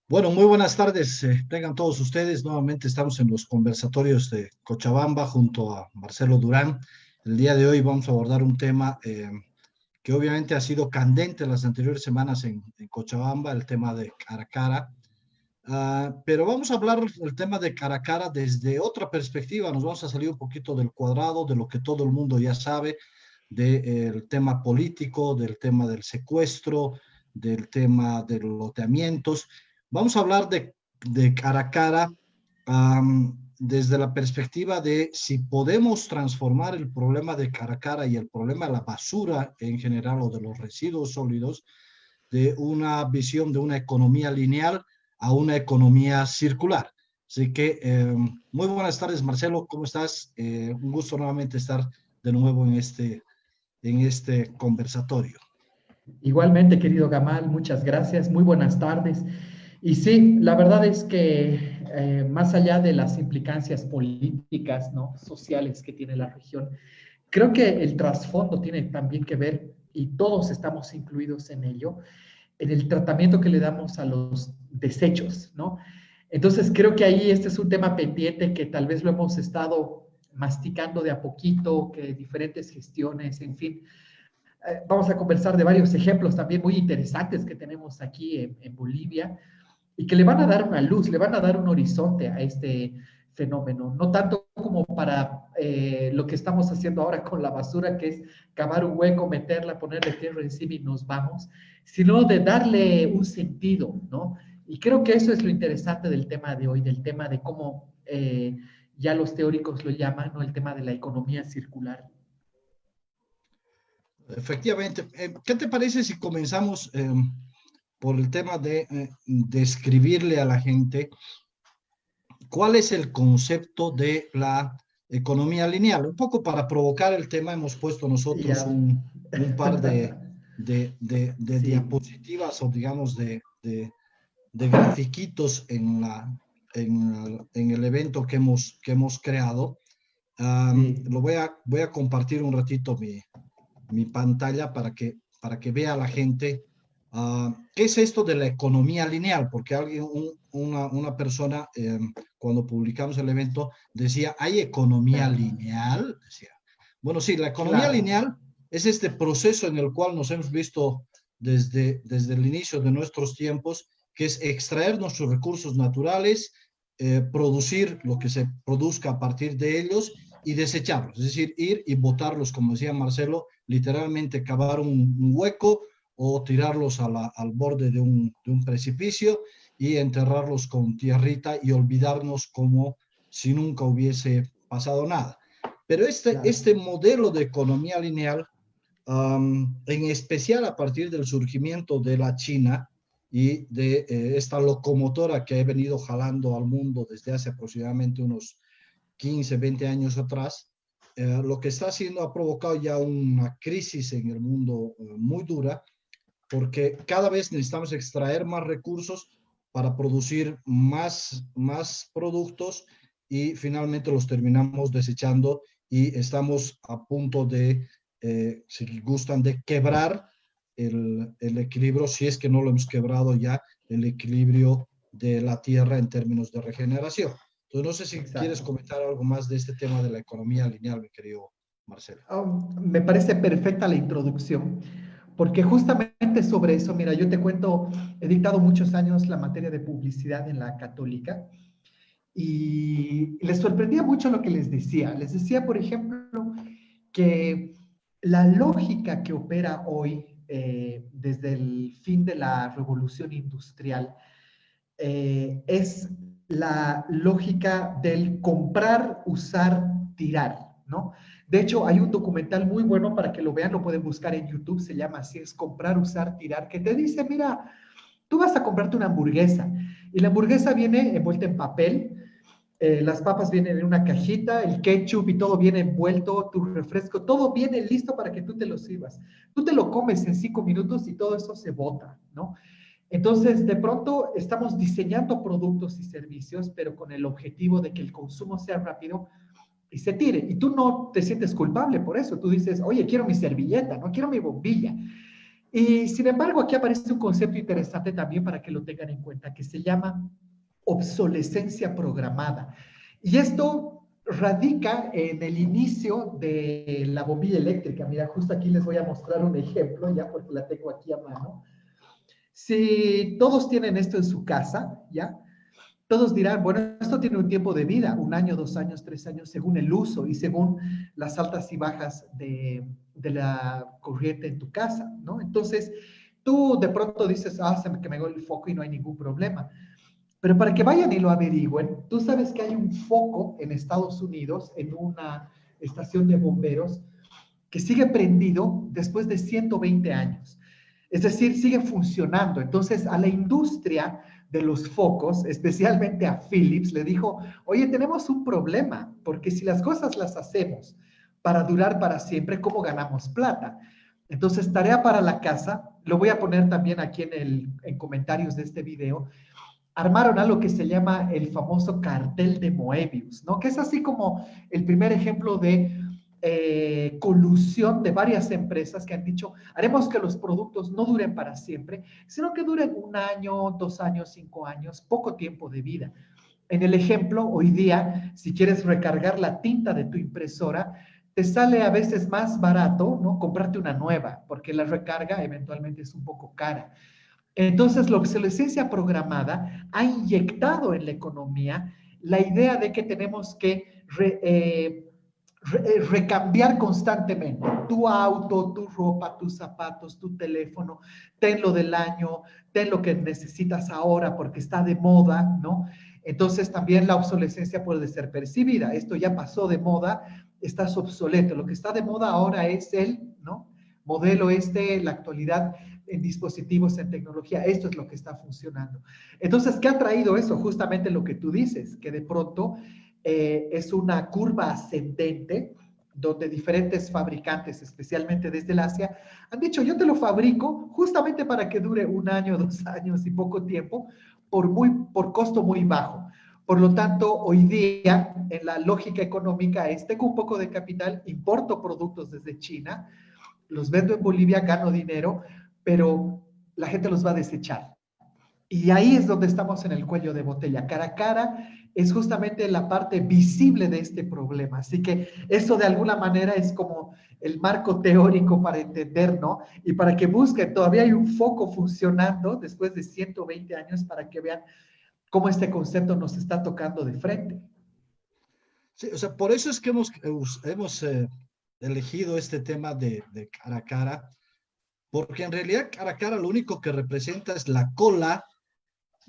Bueno, muy buenas tardes. Tengan todos ustedes. Nuevamente estamos en los conversatorios de Cochabamba junto a Marcelo Durán. El día de hoy vamos a abordar un tema que obviamente ha sido candente las anteriores semanas en Cochabamba, el tema de cara a cara. Pero vamos a hablar del tema de cara a cara desde otra perspectiva. Nos vamos a salir un poquito del cuadrado, de lo que todo el mundo ya sabe, del tema político, del tema del secuestro, del tema de los loteamientos. Vamos a hablar de cara a cara desde la perspectiva de si podemos transformar el problema de cara a cara y el problema de la basura en general o de los residuos sólidos de una visión de una economía lineal a una economía circular. Así que muy buenas tardes, Marcelo, ¿cómo estás? Un gusto nuevamente estar de nuevo en este conversatorio. Igualmente, querido Gamal, muchas gracias, muy buenas tardes. Y sí, la verdad es que más allá de las implicancias políticas, ¿no? Sociales que tiene la región, creo que el trasfondo tiene también que ver, y todos estamos incluidos en ello, en el tratamiento que le damos a los desechos, ¿no? Entonces, creo que ahí este es un tema pendiente que tal vez lo hemos estado masticando de a poquito, que diferentes gestiones, en fin, vamos a conversar de varios ejemplos también muy interesantes que tenemos aquí en Bolivia y que le van a dar una luz, le van a dar un horizonte a este fenómeno, no tanto como para lo que estamos haciendo ahora con la basura, que es cavar un hueco, meterla, ponerle tierra encima y nos vamos, sino de darle un sentido, ¿no? Y creo que eso es lo interesante del tema de hoy, del tema de cómo ya los teóricos lo llaman, ¿no? El tema de la economía circular. Efectivamente, ¿qué te parece si comenzamos por el tema de describirle a la gente cuál es el concepto de la economía lineal? Un poco para provocar el tema, hemos puesto nosotros Ya. un par de Sí, diapositivas o digamos de grafiquitos en el evento que hemos creado. sí, Voy a compartir un ratito mi pantalla para que vea la gente qué es esto de la economía lineal, porque una persona, cuando publicamos el evento, decía, ¿hay economía claro, lineal? Decía. Bueno, sí, la economía claro, lineal es este proceso en el cual nos hemos visto desde el inicio de nuestros tiempos, que es extraer nuestros recursos naturales, producir lo que se produzca a partir de ellos y desecharlos, es decir, ir y botarlos, como decía Marcelo, literalmente cavar un hueco o tirarlos al borde de un precipicio y enterrarlos con tierrita y olvidarnos como si nunca hubiese pasado nada. Pero claro, este modelo de economía lineal, en especial a partir del surgimiento de la China y de esta locomotora que ha venido jalando al mundo desde hace aproximadamente unos 15, 20 años atrás, lo que está haciendo ha provocado ya una crisis en el mundo muy dura, porque cada vez necesitamos extraer más recursos para producir más productos y finalmente los terminamos desechando y estamos a punto de, si gustan, de quebrar el equilibrio, si es que no lo hemos quebrado ya, el equilibrio de la Tierra en términos de regeneración. Entonces, no sé si quieres exacto. comentar algo más de este tema de la economía lineal, mi querido Marcelo. Me parece perfecta la introducción, porque justamente sobre eso, mira, yo te cuento, he dictado muchos años la materia de publicidad en la católica y les sorprendía mucho lo que les decía. Les decía, por ejemplo, que la lógica que opera hoy desde el fin de la revolución industrial es la lógica del comprar, usar, tirar, ¿no? De hecho, hay un documental muy bueno para que lo vean, lo pueden buscar en YouTube, se llama así, es comprar, usar, tirar, que te dice, mira, tú vas a comprarte una hamburguesa y la hamburguesa viene envuelta en papel, las papas vienen en una cajita, el ketchup y todo viene envuelto, tu refresco, todo viene listo para que tú te lo sirvas. Tú te lo comes en 5 minutos y todo eso se bota, ¿no? Entonces, de pronto estamos diseñando productos y servicios, pero con el objetivo de que el consumo sea rápido y se tire. Y tú no te sientes culpable por eso. Tú dices, oye, quiero mi servilleta, no quiero mi bombilla. Y sin embargo, aquí aparece un concepto interesante también para que lo tengan en cuenta, que se llama obsolescencia programada. Y esto radica en el inicio de la bombilla eléctrica. Mira, justo aquí les voy a mostrar un ejemplo, ya porque la tengo aquí a mano. Si todos tienen esto en su casa, ¿ya? Todos dirán, bueno, esto tiene un tiempo de vida, 1 año, 2 años, 3 años, según el uso y según las altas y bajas de la corriente en tu casa, ¿no? Entonces, tú de pronto dices, ah, se me quemó el foco y no hay ningún problema. Pero para que vayan y lo averigüen, tú sabes que hay un foco en Estados Unidos, en una estación de bomberos, que sigue prendido después de 120 años. Es decir, sigue funcionando. Entonces, a la industria de los focos, especialmente a Philips, le dijo, oye, tenemos un problema, porque si las cosas las hacemos para durar para siempre, ¿cómo ganamos plata? Entonces, tarea para la casa, lo voy a poner también aquí en comentarios de este video, armaron algo que se llama el famoso cartel de Moebius, ¿no? Que es así como el primer ejemplo de colusión de varias empresas que han dicho, haremos que los productos no duren para siempre, sino que duren 1 año, 2 años, 5 años, poco tiempo de vida. En el ejemplo, hoy día, si quieres recargar la tinta de tu impresora, te sale a veces más barato, ¿no? Comprarte una nueva, porque la recarga eventualmente es un poco cara. Entonces, la obsolescencia programada ha inyectado en la economía la idea de que tenemos que recambiar constantemente tu auto, tu ropa, tus zapatos, tu teléfono, ten lo del año, ten lo que necesitas ahora porque está de moda, ¿no? Entonces también la obsolescencia puede ser percibida. Esto ya pasó de moda, estás obsoleto. Lo que está de moda ahora es el, ¿no? Modelo la actualidad en dispositivos, en tecnología. Esto es lo que está funcionando. Entonces, ¿qué ha traído eso? Justamente lo que tú dices, que de pronto es una curva ascendente donde diferentes fabricantes, especialmente desde el Asia, han dicho, yo te lo fabrico justamente para que dure 1 año, 2 años y poco tiempo, por costo muy bajo. Por lo tanto, hoy día, en la lógica económica es, tengo un poco de capital, importo productos desde China, los vendo en Bolivia, gano dinero, pero la gente los va a desechar. Y ahí es donde estamos en el cuello de botella. Cara a cara es justamente la parte visible de este problema. Así que eso de alguna manera es como el marco teórico para entender, ¿no? Y para que busquen, todavía hay un foco funcionando después de 120 años para que vean cómo este concepto nos está tocando de frente. Sí, o sea, por eso es que hemos elegido este tema de cara a cara, porque en realidad cara a cara lo único que representa es la cola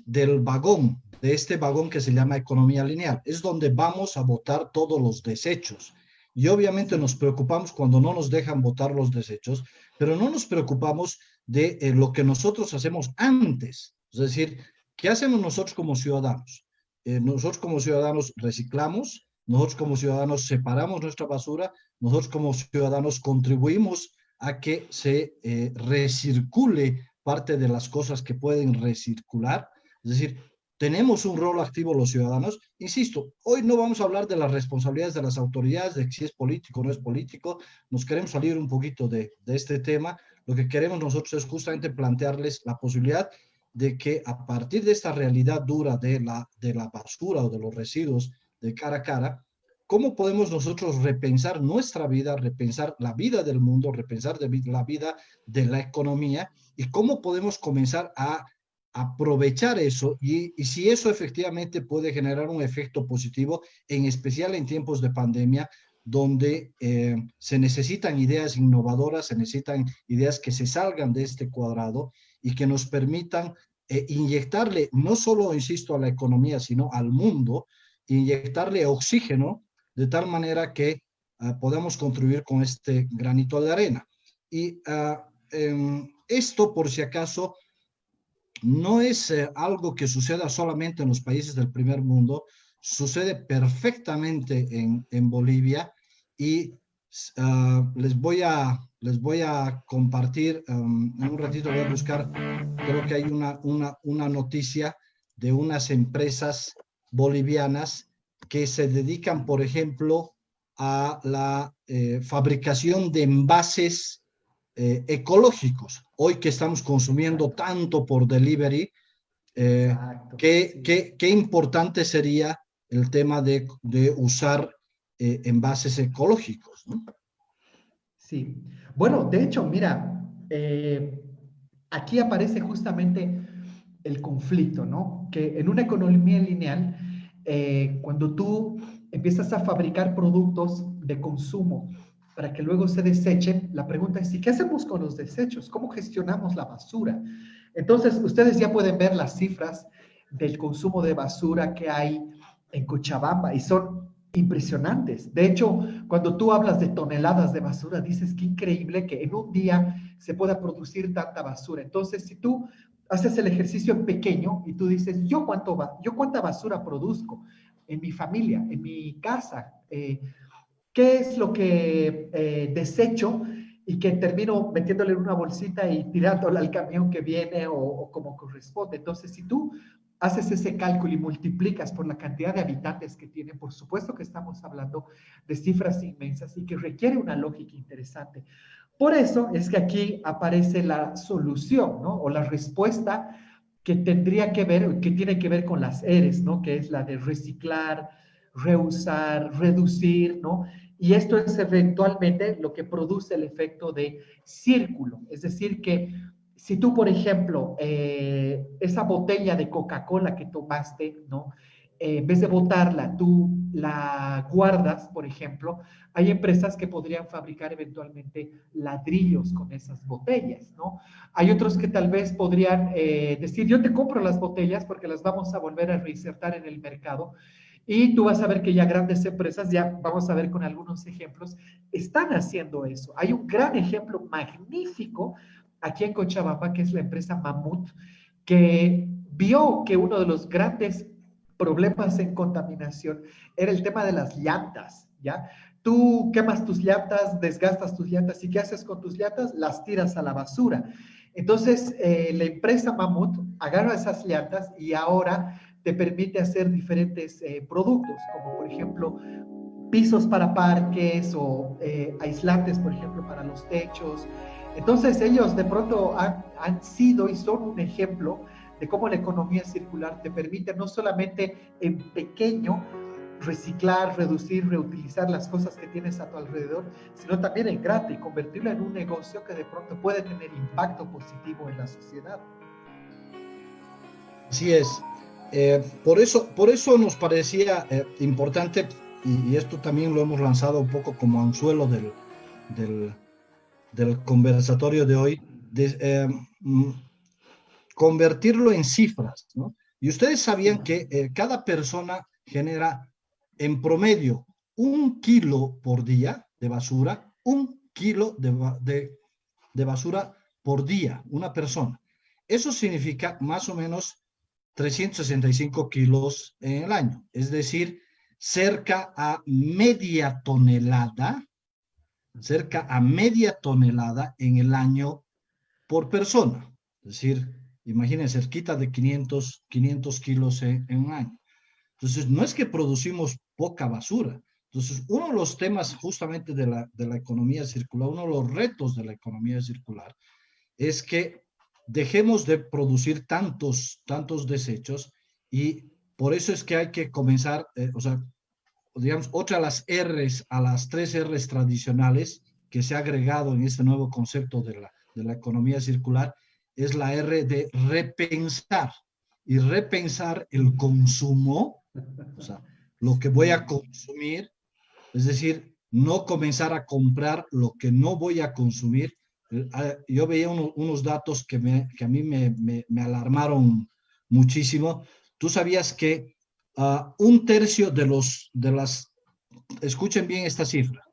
del vagón, de este vagón que se llama economía lineal. Es donde vamos a botar todos los desechos. Y obviamente nos preocupamos cuando no nos dejan botar los desechos, pero no nos preocupamos de lo que nosotros hacemos antes. Es decir, ¿qué hacemos nosotros como ciudadanos? Nosotros como ciudadanos reciclamos, nosotros como ciudadanos separamos nuestra basura, nosotros como ciudadanos contribuimos a que se recircule parte de las cosas que pueden recircular. Es decir, tenemos un rol activo los ciudadanos. Insisto, hoy no vamos a hablar de las responsabilidades de las autoridades, de si es político o no es político. Nos queremos salir un poquito de este tema. Lo que queremos nosotros es justamente plantearles la posibilidad de que a partir de esta realidad dura de la basura o de los residuos de cara a cara, ¿cómo podemos nosotros repensar nuestra vida, repensar la vida del mundo, repensar la vida de la economía y cómo podemos comenzar a aprovechar eso y si eso efectivamente puede generar un efecto positivo, en especial en tiempos de pandemia, donde se necesitan ideas innovadoras, se necesitan ideas que se salgan de este cuadrado y que nos permitan inyectarle, no solo, insisto, a la economía, sino al mundo, inyectarle oxígeno de tal manera que podamos contribuir con este granito de arena. Y esto, por si acaso, no es algo que suceda solamente en los países del primer mundo, sucede perfectamente en Bolivia y les voy a compartir, en un ratito voy a buscar, creo que hay una noticia de unas empresas bolivianas que se dedican, por ejemplo, a la fabricación de envases ecológicos. Hoy que estamos consumiendo Exacto, tanto por delivery, exacto, sí. qué importante sería el tema de usar envases ecológicos, ¿no? Sí. Bueno, de hecho, mira, aquí aparece justamente el conflicto, ¿no? Que en una economía lineal, cuando tú empiezas a fabricar productos de consumo para que luego se desechen, la pregunta es, ¿y qué hacemos con los desechos? ¿Cómo gestionamos la basura? Entonces, ustedes ya pueden ver las cifras del consumo de basura que hay en Cochabamba y son impresionantes. De hecho, cuando tú hablas de toneladas de basura, dices que increíble que en un día se pueda producir tanta basura. Entonces, si tú haces el ejercicio en pequeño y tú dices, yo cuánta basura produzco en mi familia, en mi casa, qué es lo que desecho y que termino metiéndole en una bolsita y tirándola al camión que viene o como corresponde. Entonces, si tú haces ese cálculo y multiplicas por la cantidad de habitantes que tienen, por supuesto que estamos hablando de cifras inmensas y que requiere una lógica interesante. Por eso es que aquí aparece la solución, ¿no? O la respuesta que tendría que ver, que tiene que ver con las ERES, ¿no? Que es la de reciclar, reusar, reducir, ¿no? Y esto es eventualmente lo que produce el efecto de círculo. Es decir, que si tú, por ejemplo, esa botella de Coca-Cola que tomaste, ¿no? En vez de botarla, tú la guardas, por ejemplo, hay empresas que podrían fabricar eventualmente ladrillos con esas botellas, ¿no? Hay otros que tal vez podrían decir, yo te compro las botellas porque las vamos a volver a reinsertar en el mercado y tú vas a ver que ya grandes empresas, ya vamos a ver con algunos ejemplos, están haciendo eso. Hay un gran ejemplo magnífico aquí en Cochabamba, que es la empresa Mamut, que vio que uno de los grandes problemas en contaminación era el tema de las llantas, ¿ya? Tú quemas tus llantas, desgastas tus llantas, ¿y qué haces con tus llantas? Las tiras a la basura. Entonces, la empresa Mamut agarra esas llantas y ahora te permite hacer diferentes productos, como por ejemplo pisos para parques o aislantes, por ejemplo, para los techos. Entonces ellos de pronto han sido y son un ejemplo de cómo la economía circular te permite no solamente en pequeño reciclar, reducir, reutilizar las cosas que tienes a tu alrededor, sino también en grande y convertirlo en un negocio que de pronto puede tener impacto positivo en la sociedad. Así es. Por eso nos parecía importante, y esto también lo hemos lanzado un poco como anzuelo del, del conversatorio de hoy, mm, convertirlo en cifras, ¿no? Y ustedes Sí, sabían que cada persona genera en promedio 1 kilo por día de basura, 1 kilo de basura por día, una persona. Eso significa más o menos 365 kilos en el año, es decir, cerca a media tonelada en el año por persona. Es decir, imagínense, cerquita de 500 kilos en un año. Entonces, no es que producimos poca basura. Entonces, uno de los temas justamente de la economía circular, uno de los retos de la economía circular, es que dejemos de producir tantos desechos y por eso es que hay que comenzar, o sea, digamos, otra de las R's a las 3 R's tradicionales que se ha agregado en este nuevo concepto de la economía circular es la R de repensar y repensar el consumo, o sea, lo que voy a sí, consumir, es decir, no comenzar a comprar lo que no voy a consumir. Yo veía unos datos que a mí me alarmaron muchísimo. Tú sabías que 1/3 escuchen bien esta cifra,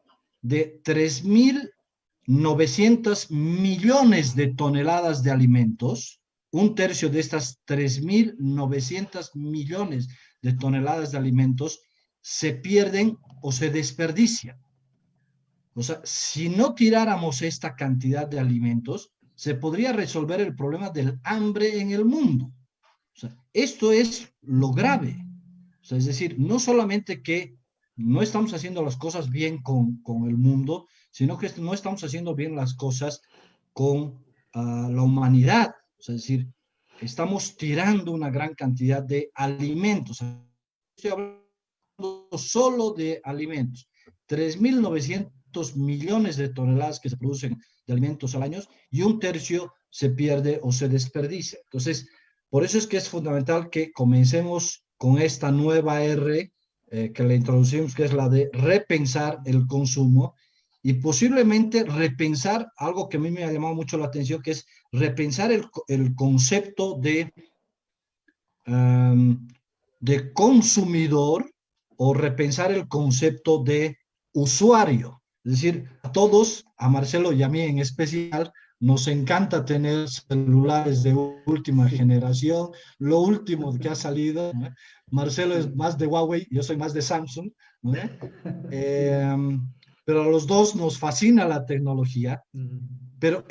de 3.900 millones de toneladas de alimentos, 1/3 de estas 3.900 millones de toneladas de alimentos se pierden o se desperdician. O sea, si no tiráramos esta cantidad de alimentos, se podría resolver el problema del hambre en el mundo. O sea, esto es lo grave. O sea, es decir, no solamente que no estamos haciendo las cosas bien con el mundo, sino que no estamos haciendo bien las cosas con la humanidad. O sea, es decir, estamos tirando una gran cantidad de alimentos. Estoy hablando solo de alimentos. 3.900 millones de toneladas que se producen de alimentos al año y un tercio se pierde o se desperdicia. Entonces, por eso es que es fundamental que comencemos con esta nueva R que le introducimos, que es la de repensar el consumo y posiblemente repensar algo que a mí me ha llamado mucho la atención, que es repensar el concepto de consumidor o repensar el concepto de usuario. Es decir, a todos, a Marcelo y a mí en especial, nos encanta tener celulares de última Sí. generación, lo último que ha salido, ¿no? Marcelo es Sí. más de Huawei, yo soy más de Samsung, ¿no? Eh, pero a los dos nos fascina la tecnología, Mm. pero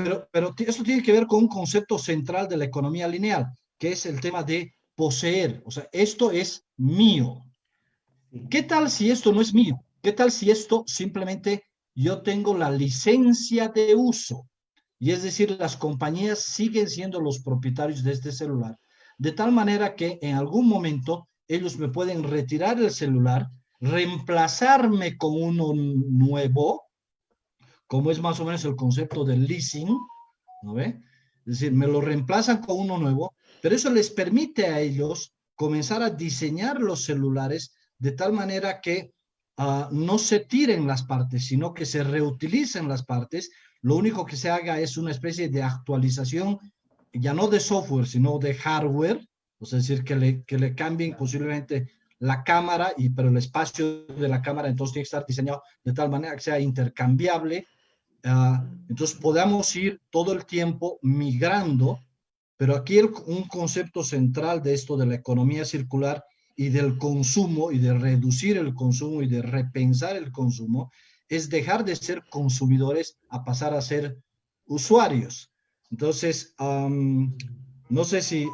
eso tiene que ver con un concepto central de la economía lineal, que es el tema de poseer. O sea, esto es mío. Sí. ¿Qué tal si esto no es mío? ¿Qué tal si esto simplemente yo tengo la licencia de uso? Y es decir, las compañías siguen siendo los propietarios de este celular, de tal manera que en algún momento ellos me pueden retirar el celular, reemplazarme con uno nuevo, como es más o menos el concepto del leasing, ¿no ve? Es decir, me lo reemplazan con uno nuevo, pero eso les permite a ellos comenzar a diseñar los celulares de tal manera que no se tiren las partes, sino que se reutilicen las partes. Lo único que se haga es una especie de actualización, ya no de software, sino de hardware, o sea, es decir, que le cambien posiblemente la cámara, pero el espacio de la cámara entonces tiene que estar diseñado de tal manera que sea intercambiable. Entonces podamos ir todo el tiempo migrando, pero aquí un concepto central de esto de la economía circular y del consumo y de reducir el consumo y de repensar el consumo es dejar de ser consumidores a pasar a ser usuarios. Entonces, no sé si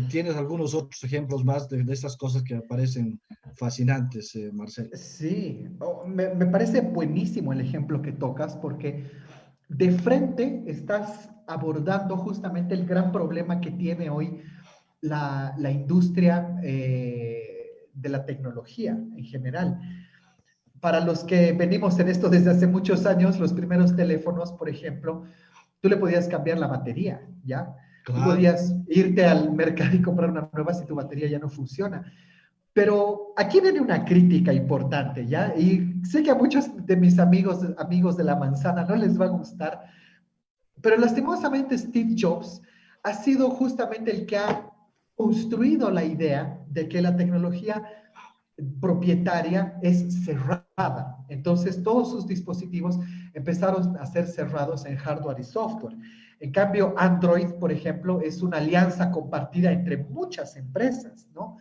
tienes algunos otros ejemplos más de estas cosas que me parecen fascinantes, Marcelo. Sí, me parece buenísimo el ejemplo que tocas porque de frente estás abordando justamente el gran problema que tiene hoy la industria de la tecnología en general. Para los que venimos en esto desde hace muchos años, los primeros teléfonos, por ejemplo, tú le podías cambiar la batería, ¿ya? Tú Claro, podías irte al mercado y comprar una nueva si tu batería ya no funciona. Pero aquí viene una crítica importante, ¿ya? Y sé que a muchos de mis amigos de la manzana no les va a gustar, pero lastimosamente Steve Jobs ha sido justamente el que ha construido la idea de que la tecnología propietaria es cerrada. Entonces, todos sus dispositivos empezaron a ser cerrados en hardware y software. En cambio, Android, por ejemplo, es una alianza compartida entre muchas empresas, ¿no?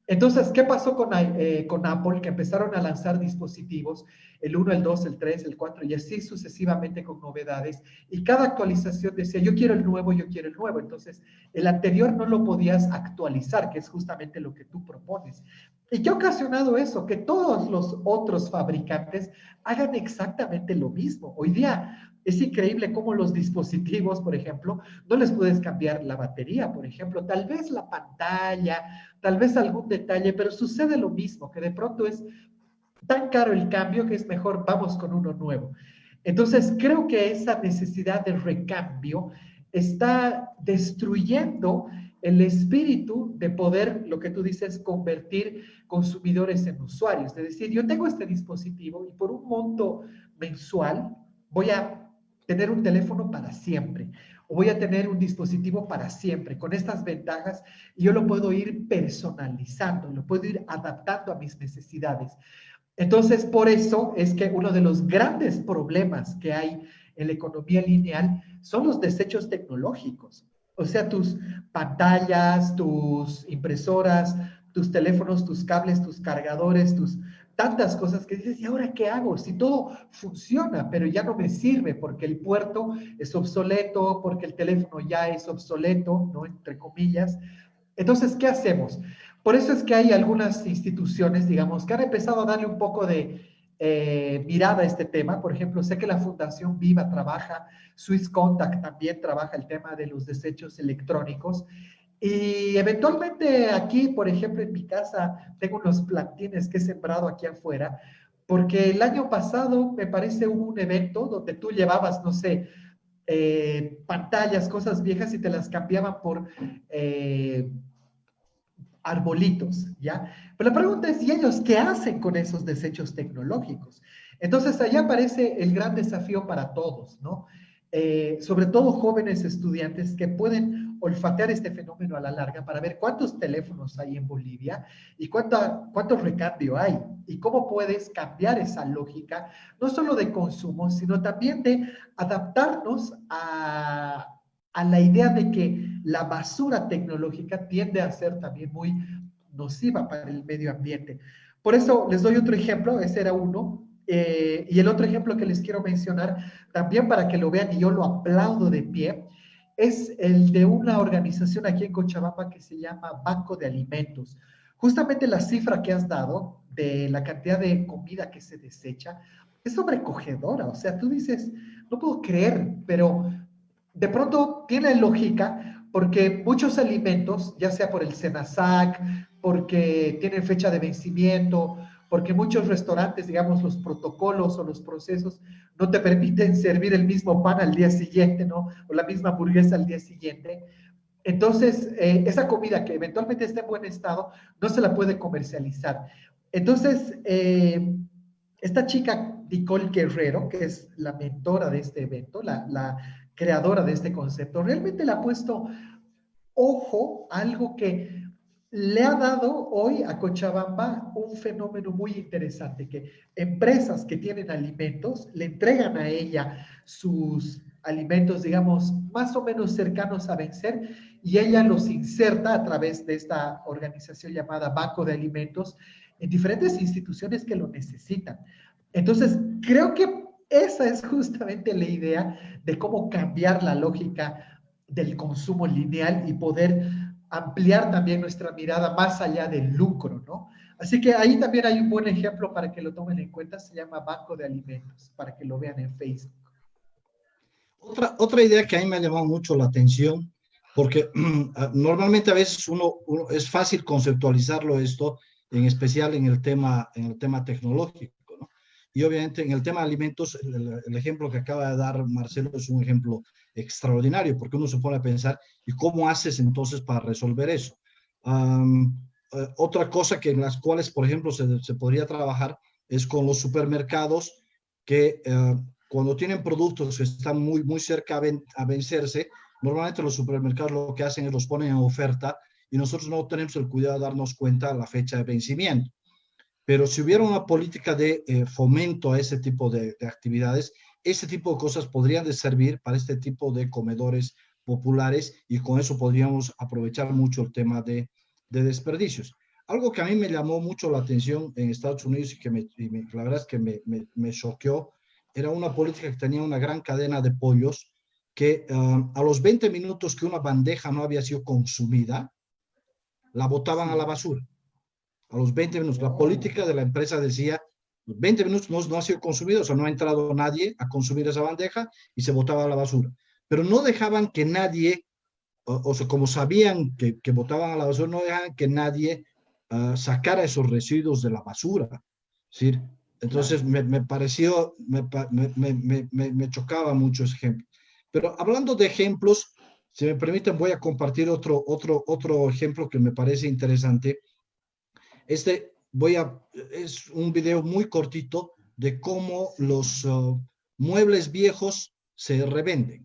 Entonces, ¿qué pasó con Apple? Que empezaron a lanzar dispositivos, el 1, el 2, el 3, el 4 y así sucesivamente con novedades. Y cada actualización decía, yo quiero el nuevo, yo quiero el nuevo. Entonces, el anterior no lo podías actualizar, que es justamente lo que tú propones. ¿Y qué ha ocasionado eso? Que todos los otros fabricantes hagan exactamente lo mismo. Hoy día es increíble cómo los dispositivos, por ejemplo, no les puedes cambiar la batería, por ejemplo, tal vez la pantalla, tal vez algún detalle, pero sucede lo mismo, que de pronto es tan caro el cambio que es mejor vamos con uno nuevo. Entonces, creo que esa necesidad de recambio está destruyendo el espíritu de poder, lo que tú dices, convertir consumidores en usuarios. Es decir, yo tengo este dispositivo y por un monto mensual voy a tener un teléfono para siempre o voy a tener un dispositivo para siempre con estas ventajas y yo lo puedo ir personalizando, lo puedo ir adaptando a mis necesidades. Entonces, por eso es que uno de los grandes problemas que hay en la economía lineal son los desechos tecnológicos. O sea, tus pantallas, tus impresoras, tus teléfonos, tus cables, tus cargadores, tus tantas cosas que dices, ¿y ahora qué hago? Si todo funciona, pero ya no me sirve porque el puerto es obsoleto, porque el teléfono ya es obsoleto, ¿no? Entre comillas. Entonces, ¿qué hacemos? Por eso es que hay algunas instituciones, digamos, que han empezado a darle un poco de mirada a este tema. Por ejemplo, sé que la Fundación Viva trabaja, Swiss Contact también trabaja el tema de los desechos electrónicos. Y eventualmente aquí, por ejemplo, en mi casa, tengo unos plantines que he sembrado aquí afuera, porque el año pasado, me parece, hubo un evento donde tú llevabas, no sé, pantallas, cosas viejas y te las cambiaban por arbolitos, ¿ya? Pero la pregunta es, ¿y ellos qué hacen con esos desechos tecnológicos? Entonces, allá aparece el gran desafío para todos, ¿no? Sobre todo jóvenes estudiantes que pueden olfatear este fenómeno a la larga para ver cuántos teléfonos hay en Bolivia y cuánto recambio hay y cómo puedes cambiar esa lógica, no solo de consumo, sino también de adaptarnos a la idea de que la basura tecnológica tiende a ser también muy nociva para el medio ambiente. Por eso les doy otro ejemplo, ese era uno, y el otro ejemplo que les quiero mencionar, también para que lo vean y yo lo aplaudo de pie, es el de una organización aquí en Cochabamba que se llama Banco de Alimentos. Justamente la cifra que has dado de la cantidad de comida que se desecha es sobrecogedora. O sea, tú dices, no puedo creer, pero de pronto tiene lógica porque muchos alimentos, ya sea por el SENASAC, porque tienen fecha de vencimiento, porque muchos restaurantes, digamos, los protocolos o los procesos no te permiten servir el mismo pan al día siguiente, ¿no? O la misma hamburguesa al día siguiente. Entonces, esa comida que eventualmente está en buen estado, no se la puede comercializar. Entonces, esta chica, Nicole Guerrero, que es la mentora de este evento, la creadora de este concepto, realmente le ha puesto ojo a algo que le ha dado hoy a Cochabamba un fenómeno muy interesante, que empresas que tienen alimentos le entregan a ella sus alimentos, digamos, más o menos cercanos a vencer, y ella los inserta a través de esta organización llamada Banco de Alimentos en diferentes instituciones que lo necesitan. Entonces, creo que esa es justamente la idea de cómo cambiar la lógica del consumo lineal y poder ampliar también nuestra mirada más allá del lucro, ¿no? Así que ahí también hay un buen ejemplo para que lo tomen en cuenta, se llama Banco de Alimentos, para que lo vean en Facebook. Otra idea que a mí me ha llamado mucho la atención, porque normalmente a veces es fácil conceptualizarlo esto, en especial en el tema tecnológico, ¿no? Y obviamente en el tema de alimentos, el ejemplo que acaba de dar Marcelo es un ejemplo extraordinario, porque uno se pone a pensar, ¿y cómo haces entonces para resolver eso? Otra cosa que en las cuales, por ejemplo, se podría trabajar es con los supermercados que cuando tienen productos que están muy cerca a vencerse, normalmente los supermercados lo que hacen es los ponen en oferta y nosotros no tenemos el cuidado de darnos cuenta de la fecha de vencimiento. Pero si hubiera una política de fomento a ese tipo de actividades, ese tipo de cosas podrían de servir para este tipo de comedores populares y con eso podríamos aprovechar mucho el tema de desperdicios. Algo que a mí me llamó mucho la atención en Estados Unidos y que la verdad es que me choqueó, era una política que tenía una gran cadena de pollos que a los 20 minutos que una bandeja no había sido consumida, la botaban a la Sí. basura. A los 20 minutos. La Wow. política de la empresa decía, 20 minutos no ha sido consumido, o sea, no ha entrado nadie a consumir esa bandeja y se botaba a la basura. Pero no dejaban que nadie, o sea, como sabían que botaban a la basura, no dejaban que nadie sacara esos residuos de la basura. ¿Sí? Claro. Entonces me pareció, me chocaba mucho ese ejemplo. Pero hablando de ejemplos, si me permiten, voy a compartir otro ejemplo que me parece interesante. Es un video muy cortito de cómo los muebles viejos se revenden.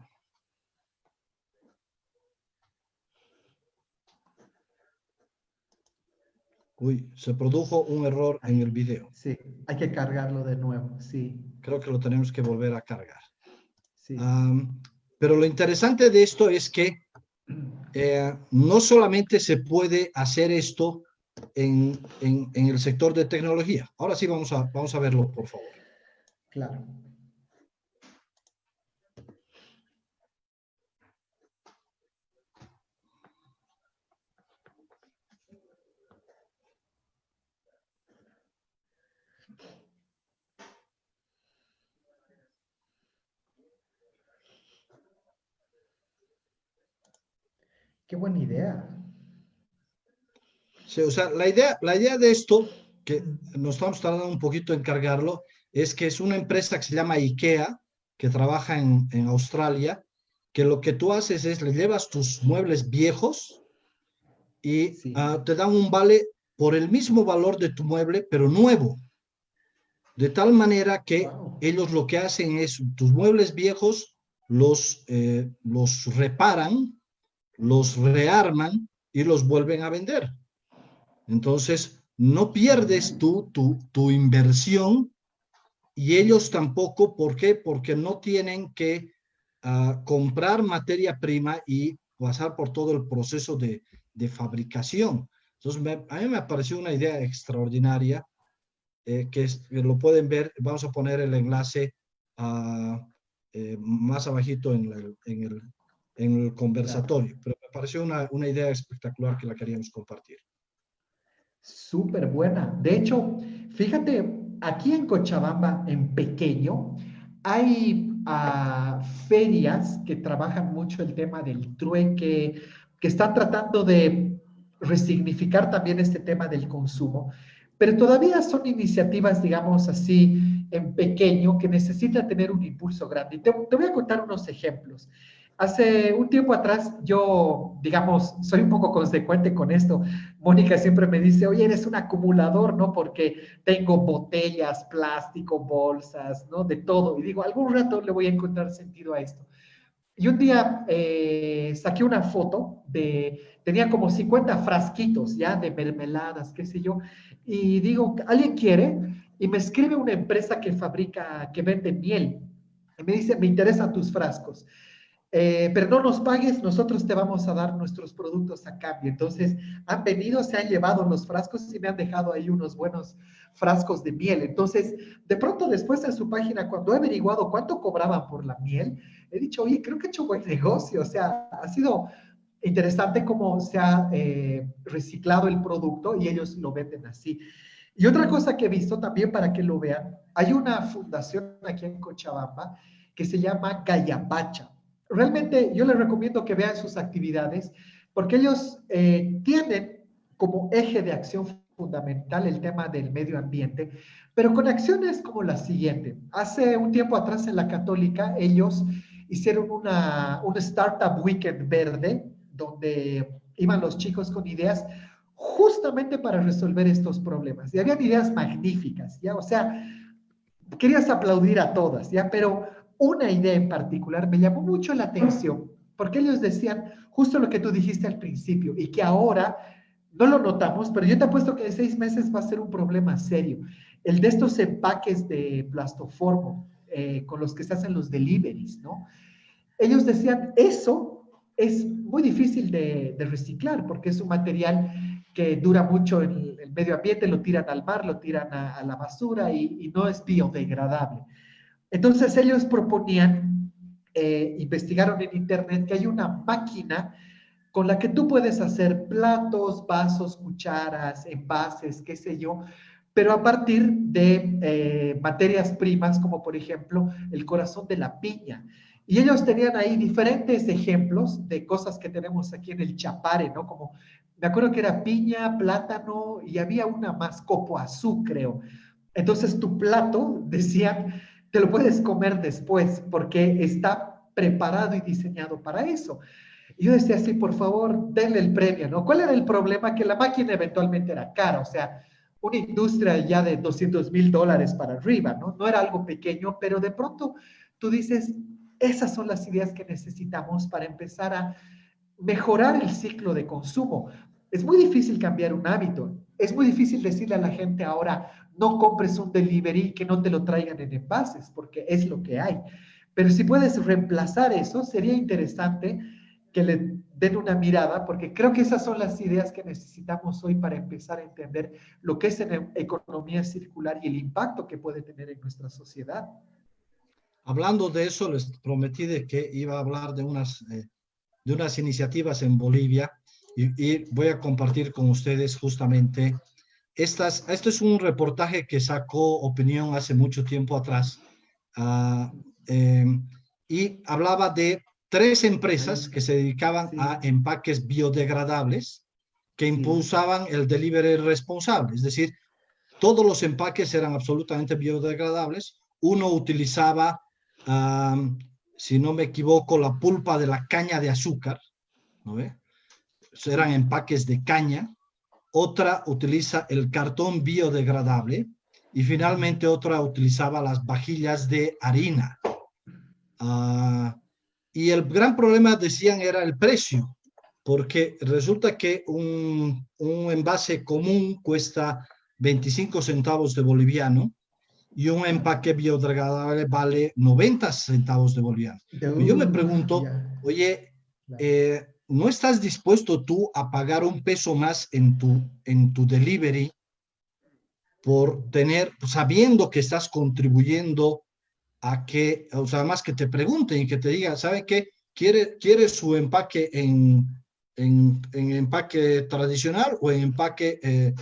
Uy, se produjo un error en el video. Sí, hay que cargarlo de nuevo, sí, Creo que lo tenemos que volver a cargar. sí. Um, pero lo interesante de esto es que no solamente se puede hacer esto en el sector de tecnología. Ahora sí vamos a verlo, por favor. Claro. Qué buena idea. Sí, o sea, la idea de esto, que nos estamos tardando un poquito en cargarlo, es que es una empresa que se llama IKEA, que trabaja en Australia, que lo que tú haces es le llevas tus muebles viejos y Sí. te dan un vale por el mismo valor de tu mueble, pero nuevo. De tal manera que Wow. ellos lo que hacen es tus muebles viejos los reparan, los rearman y los vuelven a vender. Entonces, no pierdes Genial. tu inversión y ellos tampoco. ¿Por qué? Porque no tienen que comprar materia prima y pasar por todo el proceso de fabricación. Entonces, a mí me pareció una idea extraordinaria que lo pueden ver. Vamos a poner el enlace uh, más abajito en el Claro. conversatorio, pero me pareció una idea espectacular que la queríamos compartir. Súper buena. De hecho, fíjate, aquí en Cochabamba, en pequeño, hay ferias que trabajan mucho el tema del trueque, que están tratando de resignificar también este tema del consumo, pero todavía son iniciativas, digamos así, en pequeño, que necesitan tener un impulso grande. Y te voy a contar unos ejemplos. Hace un tiempo atrás, yo, digamos, soy un poco consecuente con esto. Mónica siempre me dice, oye, eres un acumulador, ¿no? Porque tengo botellas, plástico, bolsas, ¿no? De todo. Y digo, algún rato le voy a encontrar sentido a esto. Y un día saqué una foto tenía como 50 frasquitos ya de mermeladas, qué sé yo, y digo, ¿alguien quiere? Y me escribe una empresa que fabrica, que vende miel. Y me dice, me interesan tus frascos. Pero no nos pagues, nosotros te vamos a dar nuestros productos a cambio. Entonces, han venido, se han llevado los frascos y me han dejado ahí unos buenos frascos de miel. Entonces, de pronto después en su página, cuando he averiguado cuánto cobraban por la miel, he dicho, oye, creo que he hecho buen negocio. O sea, ha sido interesante cómo se ha reciclado el producto y ellos lo venden así. Y otra cosa que he visto también para que lo vean, hay una fundación aquí en Cochabamba que se llama Gayapacha. Realmente yo les recomiendo que vean sus actividades porque ellos tienen como eje de acción fundamental el tema del medio ambiente, pero con acciones como la siguiente. Hace un tiempo atrás en la Católica ellos hicieron un Startup Weekend verde donde iban los chicos con ideas justamente para resolver estos problemas. Y habían ideas magníficas, ¿ya? O sea, querías aplaudir a todas, ¿ya? Pero una idea en particular me llamó mucho la atención, porque ellos decían justo lo que tú dijiste al principio, y que ahora no lo notamos, pero yo te apuesto que en 6 meses va a ser un problema serio. El de estos empaques de plastoformo con los que se hacen los deliveries, ¿no? Ellos decían, eso es muy difícil de reciclar porque es un material que dura mucho en el medio ambiente, lo tiran al mar, lo tiran a la basura y no es biodegradable. Entonces ellos proponían, investigaron en internet que hay una máquina con la que tú puedes hacer platos, vasos, cucharas, envases, qué sé yo, pero a partir de materias primas como por ejemplo el corazón de la piña. Y ellos tenían ahí diferentes ejemplos de cosas que tenemos aquí en el Chapare, ¿no? Como, me acuerdo que era piña, plátano y había una más, copoazú, creo. Entonces tu plato, decían, te lo puedes comer después porque está preparado y diseñado para eso. Y yo decía así, por favor, denle el premio, ¿no? ¿Cuál era el problema? Que la máquina eventualmente era cara, o sea, una industria ya de $200,000 para arriba, ¿no? No era algo pequeño, pero de pronto tú dices, esas son las ideas que necesitamos para empezar a mejorar el ciclo de consumo. Es muy difícil cambiar un hábito, es muy difícil decirle a la gente ahora, no compres un delivery que no te lo traigan en envases, porque es lo que hay. Pero si puedes reemplazar eso, sería interesante que le den una mirada, porque creo que esas son las ideas que necesitamos hoy para empezar a entender lo que es en economía circular y el impacto que puede tener en nuestra sociedad. Hablando de eso, les prometí de que iba a hablar de unas iniciativas en Bolivia y voy a compartir con ustedes justamente esto es un reportaje que sacó Opinión hace mucho tiempo atrás uh, eh, y hablaba de tres Ahí empresas que está. se dedicaban a Sí, empaques biodegradables que sí. impulsaban el delivery responsable. Es decir, todos los empaques eran absolutamente biodegradables. Uno utilizaba, um, si no me equivoco, la pulpa de la caña de azúcar, ¿no ve? Eran empaques de caña. Otra utiliza el cartón biodegradable y Ujú. finalmente otra utilizaba las vajillas de harina. Uh, y el gran problema, decían, era el precio, porque resulta que un envase común cuesta 25 centavos de boliviano y un empaque biodegradable vale 90 centavos de boliviano. Yo me pregunto, Ya, oye, claro. ¿no estás dispuesto tú a pagar un peso más en tu delivery por tener, sabiendo que estás contribuyendo a que, o sea, más que te pregunten y que te digan, ¿sabe qué? ¿Quiere su empaque en empaque tradicional o en empaque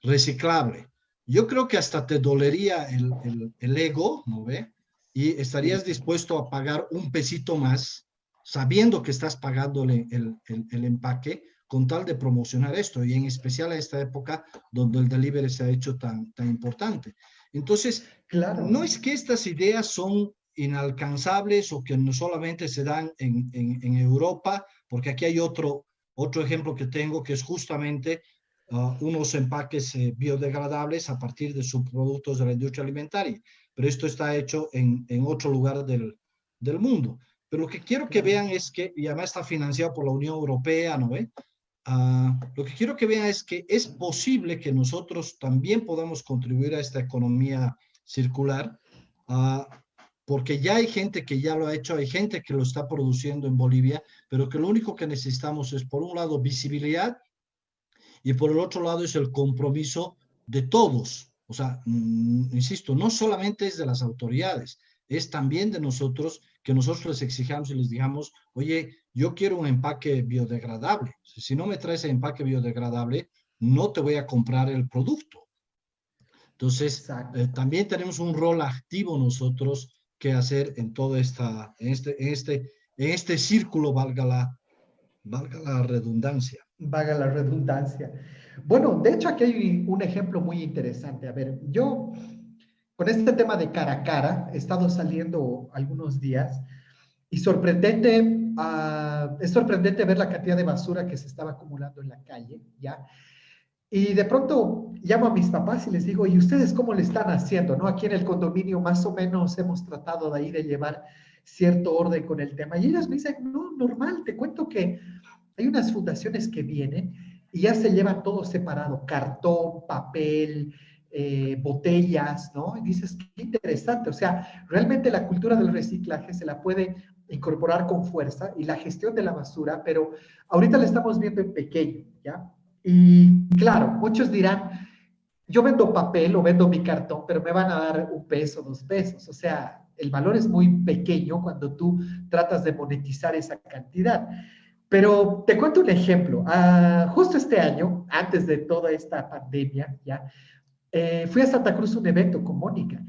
reciclable? Yo creo que hasta te dolería el ego, ¿no ve? Y Sí, estarías dispuesto a pagar un pesito más, sabiendo que estás pagándole el empaque, con tal de promocionar esto, y en especial a esta época donde el delivery se ha hecho tan importante. Entonces, no claro. es que estas ideas son inalcanzables o que no solamente se dan en Europa, porque aquí hay otro ejemplo que tengo que es justamente unos empaques biodegradables a partir de subproductos de la industria alimentaria, pero esto está hecho en otro lugar del mundo. Pero lo que quiero que Claro. vean es que, y además está financiado por la Unión Europea, ¿no ve? Lo que quiero que vean es que es posible que nosotros también podamos contribuir a esta economía circular, uh, porque ya hay gente que ya lo ha hecho, hay gente que lo está produciendo en Bolivia, pero que lo único que necesitamos es, por un lado, visibilidad y por el otro lado es el compromiso de todos. O sea, insisto, no solamente es de las autoridades, es también de nosotros, que nosotros les exijamos y les digamos, oye, yo quiero un empaque biodegradable. Si no me traes el empaque biodegradable, no te voy a comprar el producto. Entonces, Exacto. también tenemos un rol activo nosotros que hacer en todo en este círculo, valga la redundancia. Vaga la redundancia. Bueno, de hecho aquí hay un ejemplo muy interesante. A ver, yo con este tema de cara a cara he estado saliendo algunos días y es sorprendente ver la cantidad de basura que se estaba acumulando en la calle, ¿ya? Y de pronto llamo a mis papás y les digo, ¿y ustedes cómo le están haciendo? ¿No? Aquí en el condominio más o menos hemos tratado de ahí de llevar cierto orden con el tema. Y ellos me dicen, no, normal, te cuento que hay unas fundaciones que vienen y ya se lleva todo separado, cartón, papel, botellas, ¿no? Y dices, qué interesante, o sea, realmente la cultura del reciclaje se la puede incorporar con fuerza y la gestión de la basura, pero ahorita la estamos viendo en pequeño, ¿ya? Y claro, muchos dirán, yo vendo papel o vendo mi cartón, pero me van a dar un peso, 2 pesos, o sea, el valor es muy pequeño cuando tú tratas de monetizar esa cantidad. Pero te cuento un ejemplo. Justo este año, antes de toda esta pandemia, ya, fui a Santa Cruz a un evento con Mónica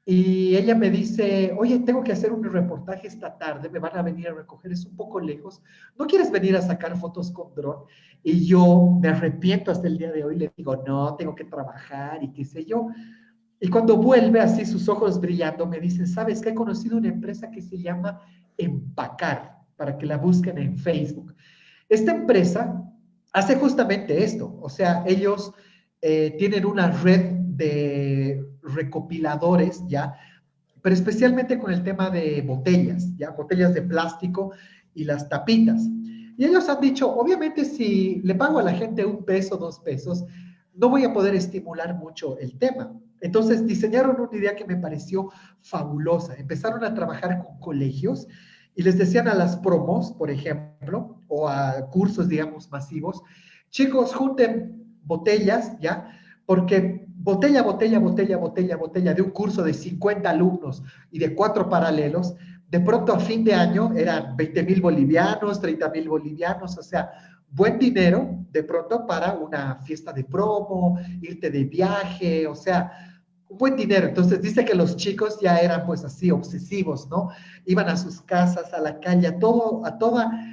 y ella me dice, oye, tengo que hacer un reportaje esta tarde, me van a venir a recoger, es un poco lejos, ¿no quieres venir a sacar fotos con dron? Y yo me arrepiento hasta el día de hoy, le digo, no, tengo que trabajar y qué sé yo. Y cuando vuelve así, sus ojos brillando, me dice, ¿sabes que he conocido una empresa que se llama Empacar? Para que la busquen en Facebook. Esta empresa hace justamente esto, o sea, ellos tienen una red de recopiladores, ¿ya? Pero especialmente con el tema de botellas, ¿ya? Botellas de plástico y las tapitas. Y ellos han dicho, obviamente si le pago a la gente 1 peso, 2 pesos, no voy a poder estimular mucho el tema. Entonces diseñaron una idea que me pareció fabulosa. Empezaron a trabajar con colegios y les decían a las promos, por ejemplo, o a cursos, digamos, masivos, chicos, junten botellas, ¿ya? Porque botella, botella, botella, botella, botella de un curso de 50 alumnos y de 4 paralelos, de pronto a fin de año eran 20,000 bolivianos, 30,000 bolivianos, o sea, buen dinero de pronto para una fiesta de promo, irte de viaje, o sea, un buen dinero. Entonces dice que los chicos ya eran pues así obsesivos, ¿no? Iban a sus casas, a la calle, a toda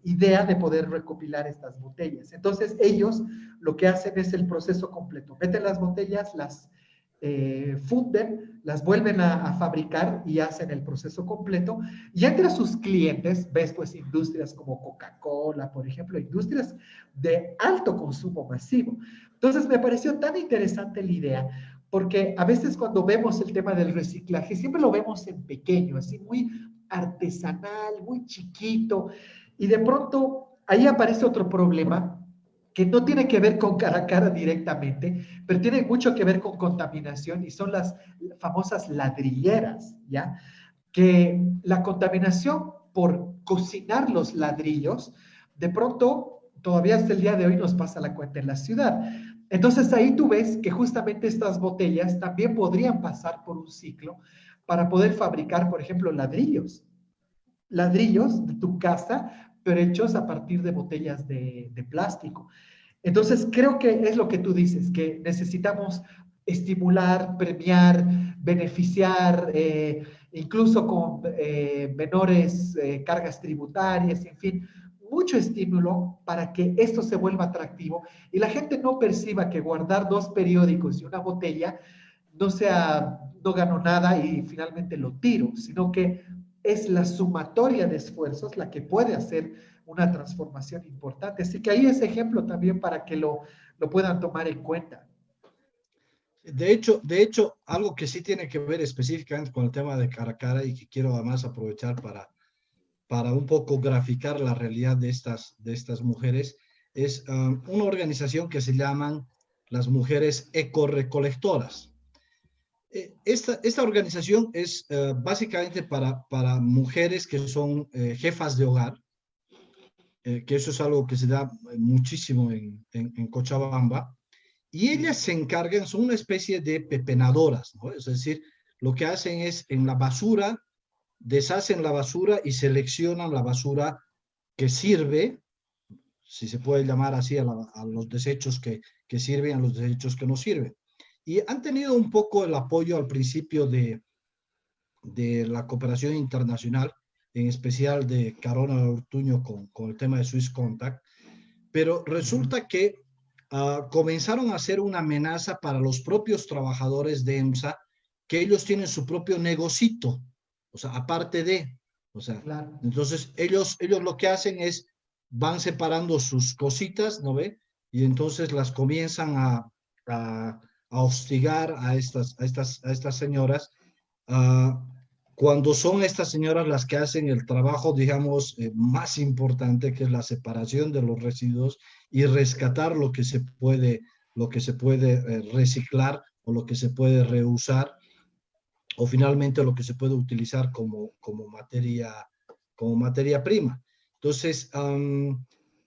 idea de poder recopilar estas botellas. Entonces ellos lo que hacen es el proceso completo. Meten las botellas, las funden, las vuelven a fabricar y hacen el proceso completo. Y entre sus clientes ves pues industrias como Coca-Cola, por ejemplo, industrias de alto consumo masivo. Entonces me pareció tan interesante la idea, porque a veces cuando vemos el tema del reciclaje, siempre lo vemos en pequeño, así muy artesanal, muy chiquito, y de pronto ahí aparece otro problema que no tiene que ver con cara a cara directamente, pero tiene mucho que ver con contaminación y son las famosas ladrilleras, ¿ya? Que la contaminación por cocinar los ladrillos, de pronto, todavía hasta el día de hoy nos pasa la cuenta en la ciudad. Entonces ahí tú ves que justamente estas botellas también podrían pasar por un ciclo para poder fabricar, por ejemplo, ladrillos de tu casa, pero hechos a partir de botellas de plástico. Entonces, creo que es lo que tú dices, que necesitamos estimular, premiar, beneficiar, incluso con menores cargas tributarias, en fin, mucho estímulo para que esto se vuelva atractivo y la gente no perciba que guardar 2 periódicos y una botella no sea, no gano nada y finalmente lo tiro, sino que es la sumatoria de esfuerzos la que puede hacer una transformación importante. Así que ahí es ejemplo también para que lo puedan tomar en cuenta. De hecho, algo que sí tiene que ver específicamente con el tema de cara a cara y que quiero además aprovechar para un poco graficar la realidad de estas mujeres, es una organización que se llaman las mujeres ecorecolectoras. Esta organización es básicamente para mujeres que son jefas de hogar, que eso es algo que se da muchísimo en Cochabamba, y ellas se encargan, son una especie de pepenadoras, ¿no? Es decir, lo que hacen es en la basura, deshacen la basura y seleccionan la basura que sirve, si se puede llamar así, a los desechos que sirven, a los desechos que no sirven. Y han tenido un poco el apoyo al principio de la cooperación internacional, en especial de Carona Ortuño con el tema de Swiss Contact, pero resulta que comenzaron a ser una amenaza para los propios trabajadores de EMSA, que ellos tienen su propio negocito, o sea, aparte de, o sea, Claro. entonces ellos lo que hacen es, van separando sus cositas, ¿no ve? Y entonces las comienzan a hostigar a estas señoras, uh, cuando son estas señoras las que hacen el trabajo, digamos, más importante, que es la separación de los residuos y rescatar lo que se puede reciclar o lo que se puede reusar o finalmente lo que se puede utilizar como materia prima. Entonces,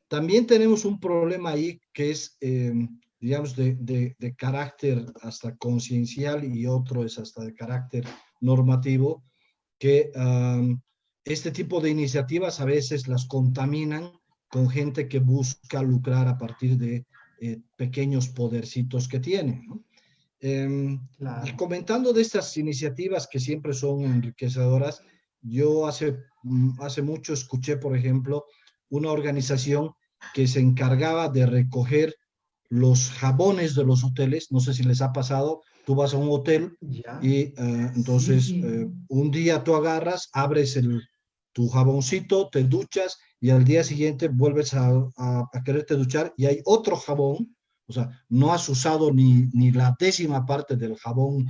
también tenemos un problema ahí que es, digamos, de carácter hasta conciencial y otro es hasta de carácter normativo, que este tipo de iniciativas a veces las contaminan con gente que busca lucrar a partir de pequeños podercitos que tienen, ¿no? Y Claro. comentando de estas iniciativas que siempre son enriquecedoras, yo hace mucho escuché, por ejemplo, una organización que se encargaba de recoger los jabones de los hoteles. No sé si les ha pasado, tú vas a un hotel Ya. y entonces Sí. un día tú agarras, abres tu jaboncito, te duchas y al día siguiente vuelves a quererte duchar y hay otro jabón, o sea, no has usado ni la 10ª parte del jabón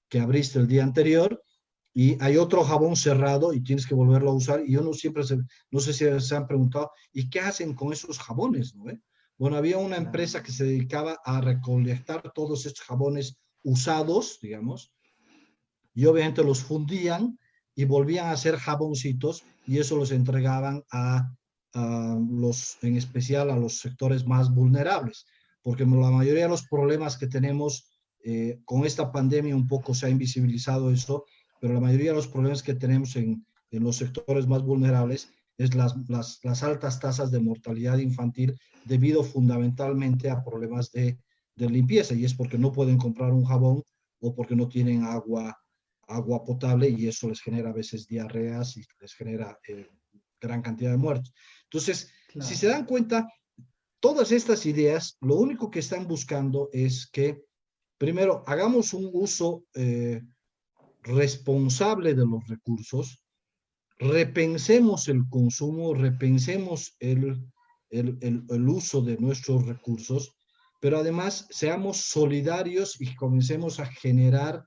que abriste el día anterior y hay otro jabón cerrado y tienes que volverlo a usar. Y yo no sé si se han preguntado, ¿y qué hacen con esos jabones? ¿No? Bueno, había una Claro. empresa que se dedicaba a recolectar todos estos jabones usados, digamos, y obviamente los fundían y volvían a hacer jaboncitos y eso los entregaban en especial a los sectores más vulnerables, porque la mayoría de los problemas que tenemos con esta pandemia un poco se ha invisibilizado eso, pero la mayoría de los problemas que tenemos en los sectores más vulnerables es las altas tasas de mortalidad infantil debido fundamentalmente a problemas de limpieza, y es porque no pueden comprar un jabón o porque no tienen agua potable, y eso les genera a veces diarreas y les genera gran cantidad de muertos. Entonces, si se Claro. dan cuenta, todas estas ideas, lo único que están buscando es que, primero, hagamos un uso responsable de los recursos, repensemos el consumo, repensemos el uso de nuestros recursos, pero además seamos solidarios y comencemos a generar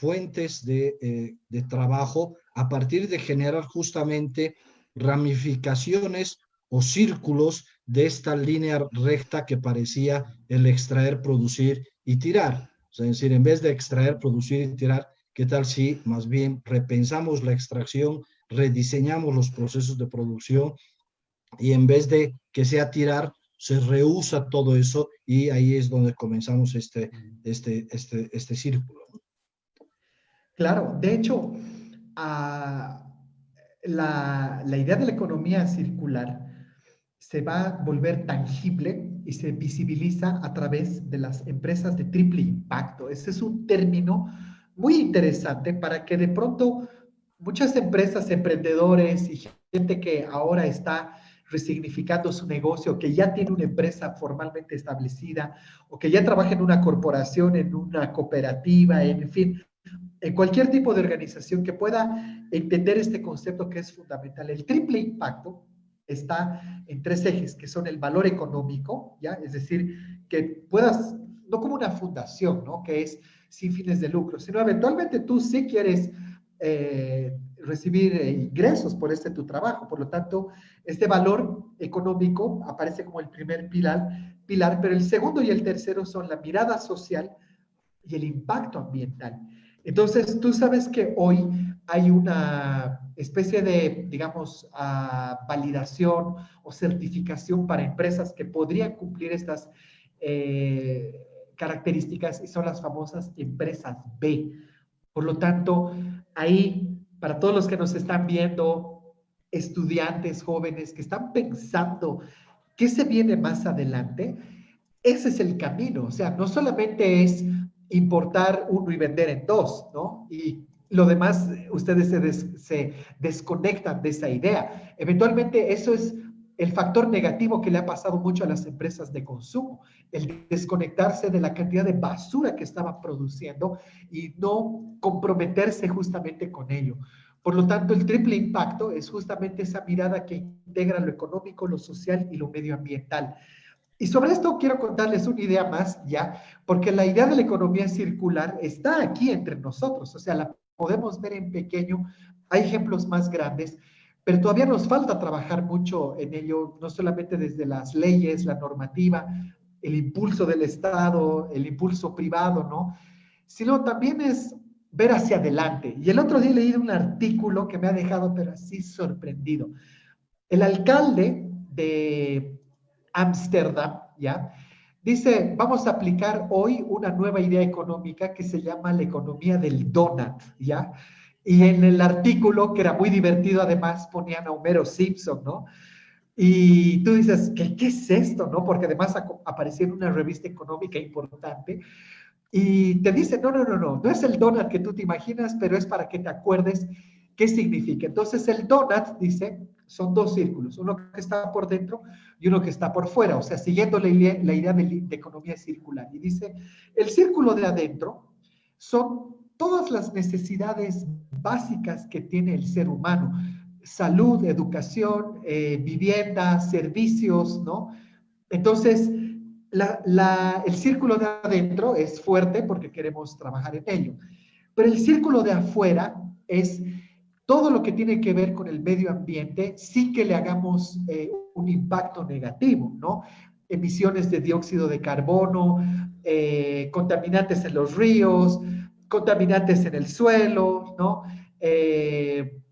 fuentes de trabajo a partir de generar justamente ramificaciones o círculos de esta línea recta que parecía el extraer, producir y tirar. O sea, es decir, en vez de extraer, producir y tirar, ¿qué tal si más bien repensamos la extracción, rediseñamos los procesos de producción, y en vez de que sea tirar, se reusa todo eso, y ahí es donde comenzamos este círculo? Claro, de hecho, ah, la idea de la economía circular se va a volver tangible y se visibiliza a través de las empresas de triple impacto. Ese es un término muy interesante para que de pronto muchas empresas, emprendedores y gente que ahora está resignificando su negocio, que ya tiene una empresa formalmente establecida o que ya trabaja en una corporación, en una cooperativa, en fin, en cualquier tipo de organización que pueda entender este concepto que es fundamental. El triple impacto está en tres ejes, que son el valor económico, ¿ya? Es decir, que puedas, no como una fundación, ¿no? Que es sin fines de lucro, sino eventualmente tú sí quieres recibir ingresos por este tu trabajo. Por lo tanto, este valor económico aparece como el primer pilar, pero el segundo y el tercero son la mirada social y el impacto ambiental. Entonces, tú sabes que hoy hay una especie de, digamos, validación o certificación para empresas que podrían cumplir estas características, y son las famosas empresas B. Por lo tanto, ahí, para todos los que nos están viendo, estudiantes jóvenes que están pensando qué se viene más adelante, ese es el camino. O sea, no solamente es importar uno y vender en dos, ¿no? Y lo demás, ustedes se desconectan de esa idea. Eventualmente, eso es el factor negativo que le ha pasado mucho a las empresas de consumo, el desconectarse de la cantidad de basura que estaban produciendo y no comprometerse justamente con ello. Por lo tanto, el triple impacto es justamente esa mirada que integra lo económico, lo social y lo medioambiental. Y sobre esto quiero contarles una idea más, ya, porque la idea de la economía circular está aquí entre nosotros, o sea, la podemos ver en pequeño, hay ejemplos más grandes, pero todavía nos falta trabajar mucho en ello, no solamente desde las leyes, la normativa, el impulso del Estado, el impulso privado, ¿no? Sino también es ver hacia adelante. Y el otro día he leído un artículo que me ha dejado, pero así sorprendido. El alcalde de Ámsterdam, ¿ya? Dice, vamos a aplicar hoy una nueva idea económica que se llama la economía del donut, ¿ya? Y en el artículo, que era muy divertido, además ponían a Homero Simpson, ¿no? Y tú dices, ¿qué es esto, no? Porque además apareció en una revista económica importante y te dice, no es el donut que tú te imaginas, pero es para que te acuerdes qué significa. Entonces el donut, dice, son dos círculos, uno que está por dentro y uno que está por fuera, o sea, siguiendo la idea de economía circular. Y dice, el círculo de adentro son todas las necesidades básicas que tiene el ser humano: salud, educación, vivienda, servicios, ¿no? Entonces, el círculo de adentro es fuerte porque queremos trabajar en ello, pero el círculo de afuera es todo lo que tiene que ver con el medio ambiente sin que le hagamos un impacto negativo, ¿no? Emisiones de dióxido de carbono, contaminantes en los ríos, contaminantes en el suelo, ¿no?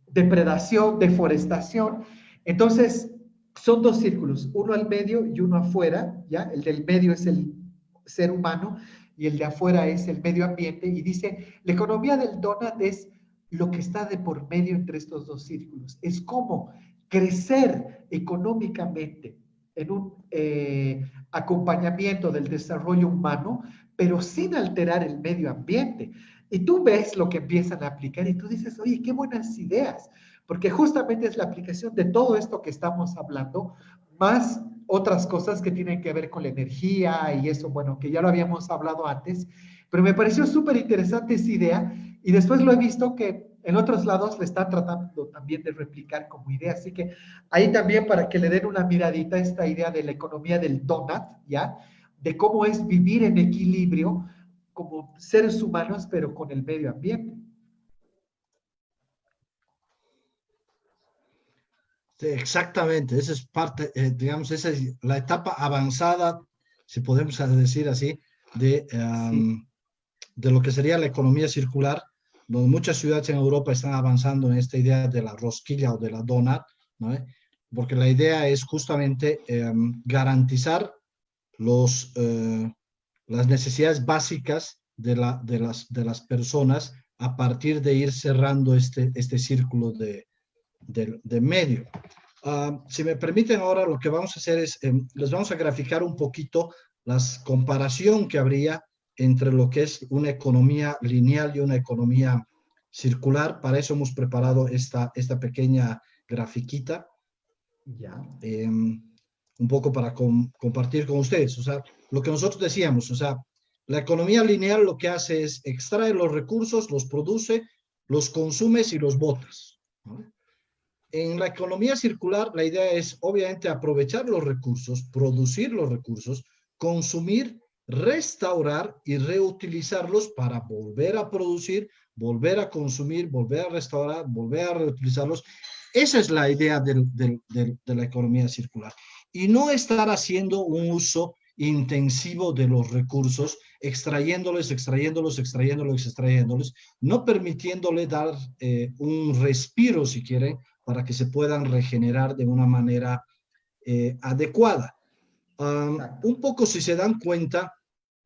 Depredación, deforestación. Entonces, son dos círculos, uno al medio y uno afuera, ¿ya? El del medio es el ser humano y el de afuera es el medio ambiente, y dice, la economía del donut es lo que está de por medio entre estos dos círculos, es cómo crecer económicamente acompañamiento del desarrollo humano, pero sin alterar el medio ambiente. Y tú ves lo que empiezan a aplicar y tú dices, oye, qué buenas ideas, porque justamente es la aplicación de todo esto que estamos hablando, más otras cosas que tienen que ver con la energía y eso, bueno, que ya lo habíamos hablado antes, pero me pareció súper interesante esa idea y después lo he visto que en otros lados le están tratando también de replicar como idea, así que ahí también para que le den una miradita a esta idea de la economía del donut, ¿ya? De cómo es vivir en equilibrio como seres humanos, pero con el medio ambiente. Sí, exactamente, esa es parte, digamos, esa es la etapa avanzada, si podemos decir así, de, Sí, de lo que sería la economía circular, donde muchas ciudades en Europa están avanzando en esta idea de la rosquilla o de la donut, ¿no? Porque la idea es justamente garantizar los, las necesidades básicas de las personas a partir de ir cerrando este círculo de medio. Si me permiten ahora, lo que vamos a hacer es, les vamos a graficar un poquito la comparación que habría entre lo que es una economía lineal y una economía circular. Para eso hemos preparado esta pequeña grafiquita, ya, un poco para compartir con ustedes. O sea, lo que nosotros decíamos, o sea, la economía lineal lo que hace es extraer los recursos, los produce, los consumes y los botas, ¿no? En la economía circular, la idea es obviamente aprovechar los recursos, producir los recursos, consumir, restaurar y reutilizarlos para volver a producir, volver a consumir, volver a restaurar, volver a reutilizarlos. Esa es la idea de la economía circular. Y no estar haciendo un uso intensivo de los recursos, extrayéndolos, extrayéndolos, extrayéndolos, extrayéndolos, no permitiéndole dar un respiro, si quieren, para que se puedan regenerar de una manera adecuada. exacto. Un poco, si se dan cuenta,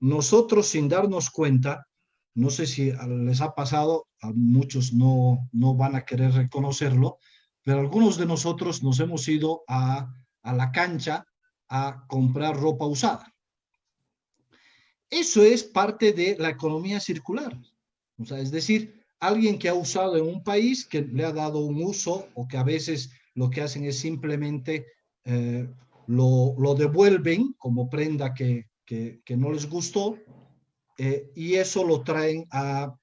nosotros sin darnos cuenta, no sé si les ha pasado, a muchos no van a querer reconocerlo, pero algunos de nosotros nos hemos ido a la cancha a comprar ropa usada. Eso es parte de la economía circular. O sea, es decir, alguien que ha usado en un país, que le ha dado un uso o que a veces lo que hacen es simplemente lo devuelven como prenda que no les gustó, y eso lo traen a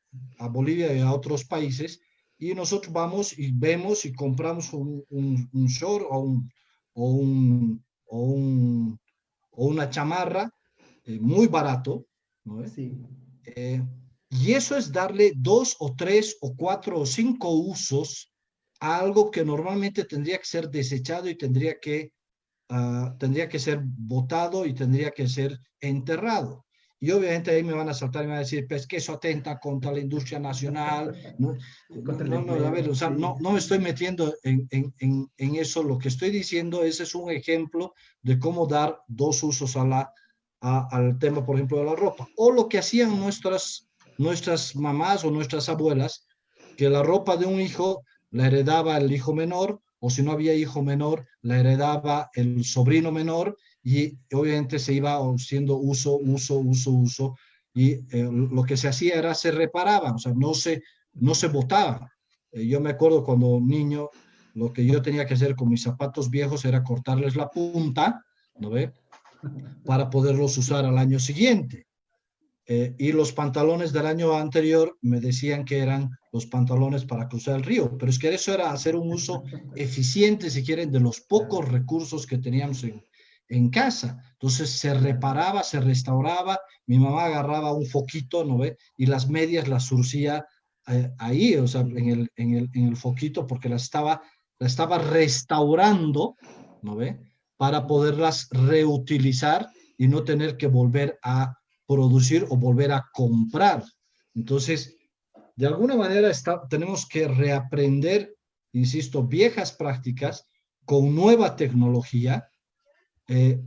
Bolivia y a otros países, y nosotros vamos y vemos y compramos un short o, un, o, un, o una chamarra muy barato, ¿no? Sí, Eh, y eso es darle dos o tres o cuatro o cinco usos a algo que normalmente tendría que ser desechado y tendría que ser botado y tendría que ser enterrado. Y obviamente ahí me van a saltar y me van a decir, pues que eso atenta contra la industria nacional. No, contra el a ver, o empleo, sea, sí. no me estoy metiendo en eso. Lo que estoy diciendo, ese es un ejemplo de cómo dar dos usos al tema, por ejemplo, de la ropa. O lo que hacían nuestras mamás o nuestras abuelas, que la ropa de un hijo la heredaba el hijo menor, o si no había hijo menor, la heredaba el sobrino menor, y obviamente se iba haciendo uso, y lo que se hacía era se reparaba, o sea, no se botaba. Yo me acuerdo cuando niño, lo que yo tenía que hacer con mis zapatos viejos era cortarles la punta, ¿no ve? Para poderlos usar al año siguiente. Y los pantalones del año anterior me decían que eran los pantalones para cruzar el río, pero es que eso era hacer un uso eficiente, si quieren, de los Claro, pocos recursos que teníamos en casa. Entonces se claro. reparaba, se restauraba, mi mamá agarraba un foquito, ¿no ve? Y las medias las surcía ahí, o sea, Sí, en el foquito, porque la estaba restaurando, ¿no ve? Para poderlas reutilizar y no tener que volver a producir o volver a comprar. Entonces, de alguna manera tenemos que reaprender, insisto, viejas prácticas con nueva tecnología,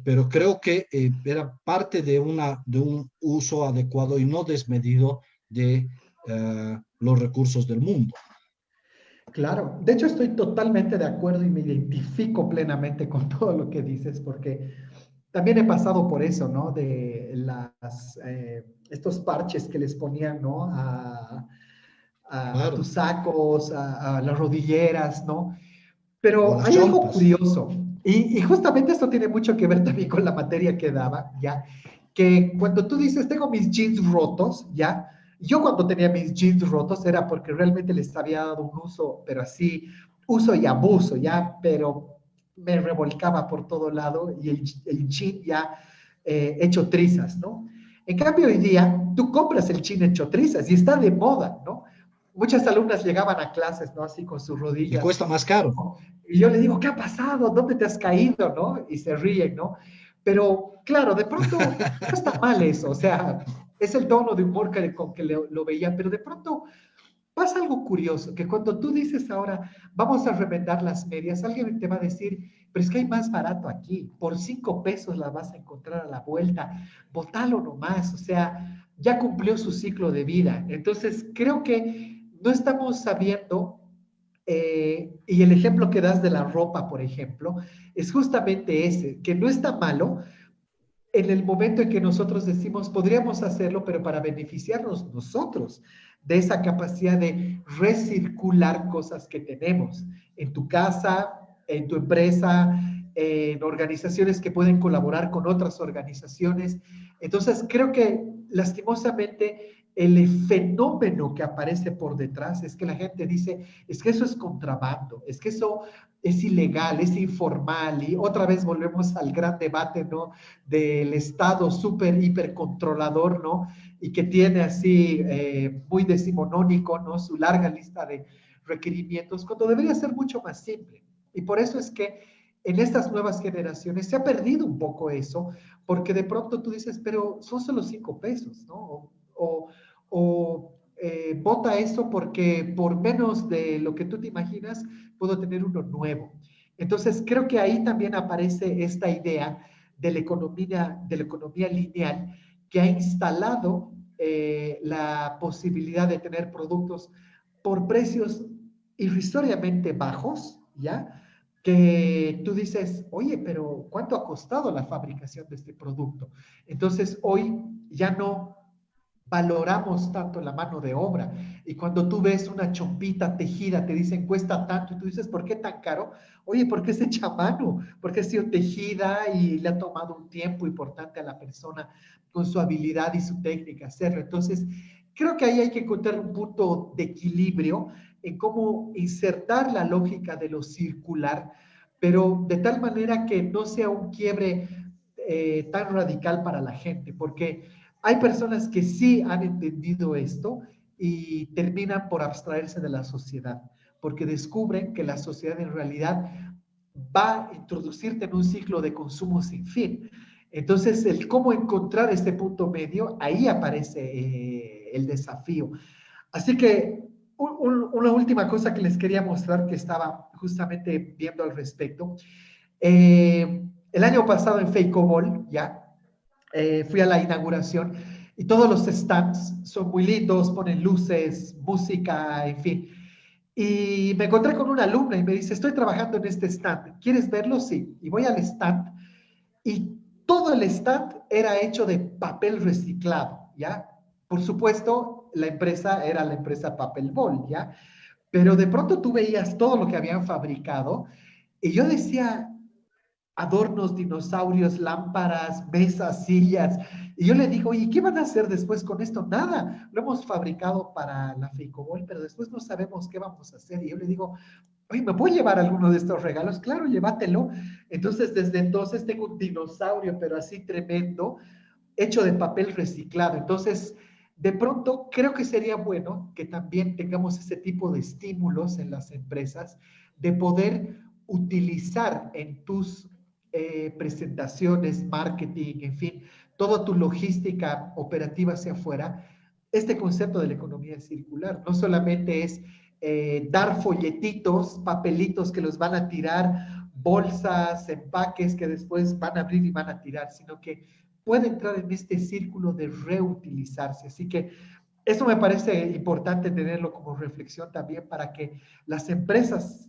pero creo que era parte de un uso adecuado y no desmedido de los recursos del mundo. Claro, de hecho estoy totalmente de acuerdo y me identifico plenamente con todo lo que dices, porque también he pasado por eso, ¿no? De estos parches que les ponían, ¿no? A Claro, tus sacos, a las rodilleras, ¿no? o Pero las hay algo chompas. curioso, y justamente esto tiene mucho que ver también con la materia que daba, ¿ya? Que cuando tú dices, tengo mis jeans rotos, ¿ya? Yo cuando tenía mis jeans rotos era porque realmente les había dado un uso, pero así, uso y abuso, ¿ya? Pero me revolcaba por todo lado y el jean ya hecho trizas, ¿no? En cambio, hoy día tú compras el jean hecho trizas y está de moda, ¿no? Muchas alumnas llegaban a clases, ¿no? Así con sus Y rodillas. cuesta más caro. Y yo le digo, ¿qué ha pasado? ¿Dónde te has caído? ¿No? Y se ríen, ¿no? Pero claro, de pronto no está mal eso, o sea, es el tono de humor con que lo veía, pero de pronto pasa algo curioso, que cuando tú dices ahora, vamos a remendar las medias, alguien te va a decir, pero es que hay más barato aquí, por 5 pesos las vas a encontrar a la vuelta, botalo nomás, o sea, ya cumplió su ciclo de vida. Entonces, creo que no estamos sabiendo, y el ejemplo que das de la ropa, por ejemplo, es justamente ese, que no está malo, en el momento en que nosotros decimos, podríamos hacerlo, pero para beneficiarnos nosotros de esa capacidad de recircular cosas que tenemos en tu casa, en tu empresa, en organizaciones que pueden colaborar con otras organizaciones. Entonces, creo que lastimosamente el fenómeno que aparece por detrás es que la gente dice, es que eso es contrabando, es que eso es ilegal, es informal, y otra vez volvemos al gran debate, ¿no? Del Estado súper hipercontrolador, ¿no? Y que tiene así muy decimonónico, ¿no? Su larga lista de requerimientos, cuando debería ser mucho más simple. Y por eso es que en estas nuevas generaciones se ha perdido un poco eso, porque de pronto tú dices, pero son solo 5 pesos, ¿no? Vota eso porque por menos de lo que tú te imaginas, puedo tener uno nuevo. Entonces, creo que ahí también aparece esta idea de la economía lineal que ha instalado la posibilidad de tener productos por precios irrisoriamente bajos, ¿ya? Que tú dices, oye, pero ¿cuánto ha costado la fabricación de este producto? Entonces, hoy ya no valoramos tanto la mano de obra. Y cuando tú ves una chompita tejida, te dicen cuesta tanto, y tú dices, ¿por qué tan caro? Oye, porque es hecha a mano, porque ha sido tejida y le ha tomado un tiempo importante a la persona con su habilidad y su técnica hacerlo. Entonces, creo que ahí hay que encontrar un punto de equilibrio en cómo insertar la lógica de lo circular, pero de tal manera que no sea un quiebre tan radical para la gente, porque hay personas que sí han entendido esto y terminan por abstraerse de la sociedad, porque descubren que la sociedad en realidad va a introducirte en un ciclo de consumo sin fin. Entonces, el cómo encontrar este punto medio, ahí aparece el desafío. Así que una última cosa que les quería mostrar que estaba justamente viendo al respecto. El año pasado en Feicobol, ya, fui a la inauguración y todos los stands son muy lindos, ponen luces, música, en fin. Y me encontré con una alumna y me dice, estoy trabajando en este stand, ¿quieres verlo? Sí. Y voy al stand y todo el stand era hecho de papel reciclado, ¿ya? Por supuesto, la empresa era la empresa Papel Bol, ¿ya? Pero de pronto tú veías todo lo que habían fabricado y yo decía, adornos, dinosaurios, lámparas, mesas, sillas. Y yo le digo, ¿y qué van a hacer después con esto? Nada, lo hemos fabricado para la Feicobol, pero después no sabemos qué vamos a hacer. Y yo le digo, oye, ¿me puedo llevar alguno de estos regalos? Claro, llévatelo. Entonces, desde entonces tengo un dinosaurio, pero así tremendo, hecho de papel reciclado. Entonces, de pronto, creo que sería bueno que también tengamos ese tipo de estímulos en las empresas de poder utilizar en tus presentaciones, marketing, en fin, toda tu logística operativa hacia afuera, este concepto de la economía circular. No solamente es dar folletitos, papelitos que los van a tirar, bolsas, empaques que después van a abrir y van a tirar, sino que puede entrar en este círculo de reutilizarse. Así que Eso me parece importante tenerlo como reflexión también para que las empresas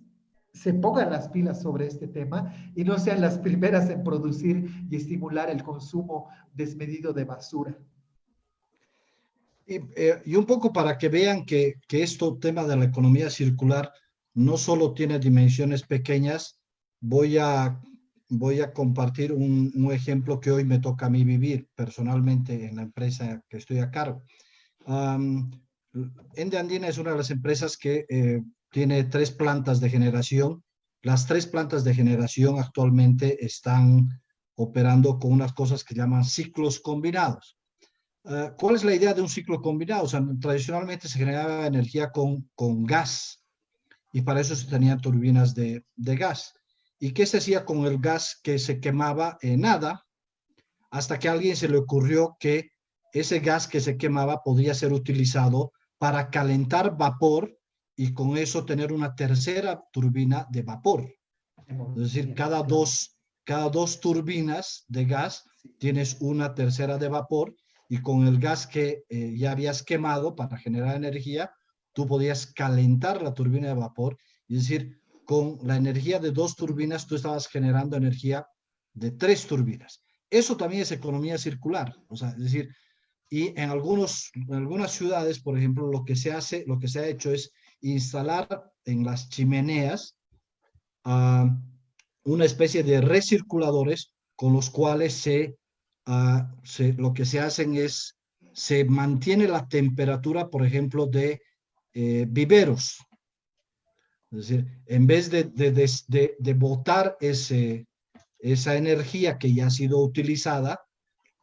se pongan las pilas sobre este tema y no sean las primeras en producir y estimular el consumo desmedido de basura. Y un poco para que vean que esto tema de la economía circular no solo tiene dimensiones pequeñas, voy a, voy a compartir un ejemplo que hoy me toca a mí vivir personalmente en la empresa que estoy a cargo. Um, Ende Andina es una de las empresas que tiene 3 plantas de generación. Las 3 plantas de generación actualmente están operando con unas cosas que llaman ciclos combinados. ¿Cuál es la idea de un ciclo combinado? O sea, tradicionalmente se generaba energía con gas y para eso se tenían turbinas de gas. ¿Y qué se hacía con el gas que se quemaba? Nada, hasta que a alguien se le ocurrió que ese gas que se quemaba podría ser utilizado para calentar vapor y con eso tener una tercera turbina de vapor. Es decir, cada dos turbinas de gas tienes una tercera de vapor y con el gas que ya habías quemado para generar energía, tú podías calentar la turbina de vapor. Es decir, con la energía de 2 turbinas, tú estabas generando energía de 3 turbinas. Eso también es economía circular. O sea, es decir, y en algunas ciudades, por ejemplo, lo que se ha hecho es instalar en las chimeneas uh, una especie de recirculadores con los cuales lo que se hacen es, se mantiene la temperatura, por ejemplo, de viveros. Es decir, en vez de botar esa energía que ya ha sido utilizada,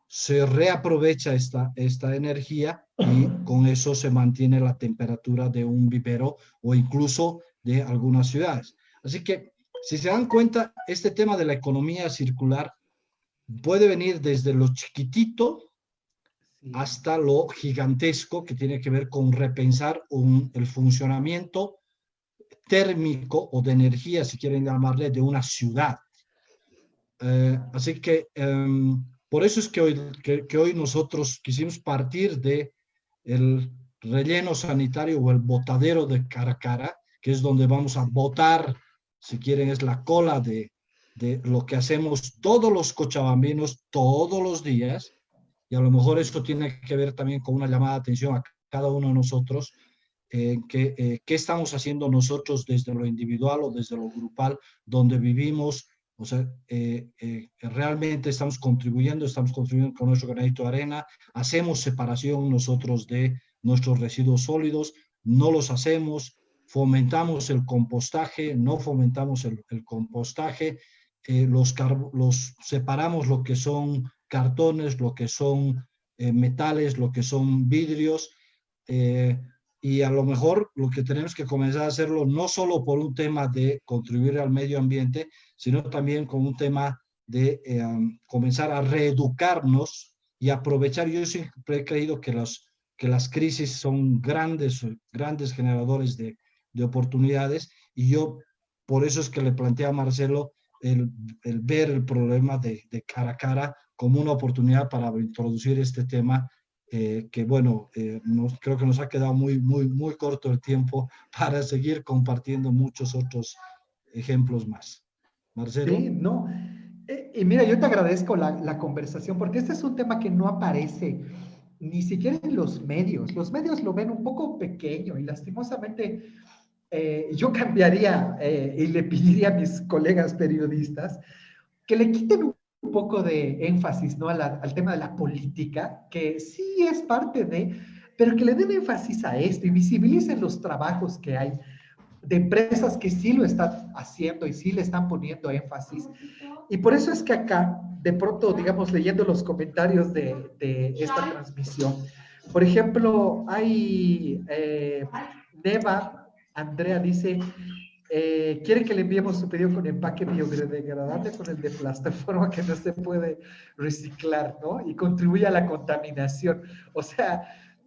se reaprovecha esta energía y con eso se mantiene la temperatura de un vivero o incluso de algunas ciudades. Así que, si se dan cuenta, este tema de la economía circular puede venir desde lo chiquitito hasta lo gigantesco, que tiene que ver con repensar el funcionamiento térmico o de energía, si quieren llamarle, de una ciudad. Así que por eso es que hoy nosotros quisimos partir de el relleno sanitario o el botadero de Caracara, que es donde vamos a botar, si quieren, es la cola de lo que hacemos todos los cochabambinos todos los días, y a lo mejor esto tiene que ver también con una llamada de atención a cada uno de nosotros, qué estamos haciendo nosotros desde lo individual o desde lo grupal, donde vivimos. O sea, realmente estamos contribuyendo con nuestro granito de arena, hacemos separación nosotros de nuestros residuos sólidos, no los hacemos, fomentamos el compostaje, no fomentamos el compostaje, los separamos lo que son cartones, lo que son metales, lo que son vidrios, y a lo mejor lo que tenemos que comenzar a hacerlo no solo por un tema de contribuir al medio ambiente, sino también con un tema de comenzar a reeducarnos y aprovechar. Yo siempre he creído que las crisis son grandes generadores de oportunidades, y yo por eso es que le planteé a Marcelo el ver el problema de cara a cara como una oportunidad para introducir este tema, que bueno, creo que nos ha quedado muy corto el tiempo para seguir compartiendo muchos otros ejemplos más. Marcelo. Sí, no. Y mira, yo te agradezco la conversación porque este es un tema que no aparece ni siquiera en los medios. Los medios lo ven un poco pequeño y lastimosamente yo cambiaría y le pediría a mis colegas periodistas que le quiten un poco de énfasis, ¿no? Al tema de la política, que sí es parte de, pero que le den énfasis a esto y visibilicen los trabajos que hay de empresas que sí lo están haciendo y sí le están poniendo énfasis. Y por eso es que acá, de pronto, digamos, leyendo los comentarios de esta transmisión, por ejemplo, hay Neva, Andrea dice, quiere que le enviemos su pedido con empaque biodegradable con el de plataforma que no se puede reciclar, ¿no? Y contribuye a la contaminación. O sea,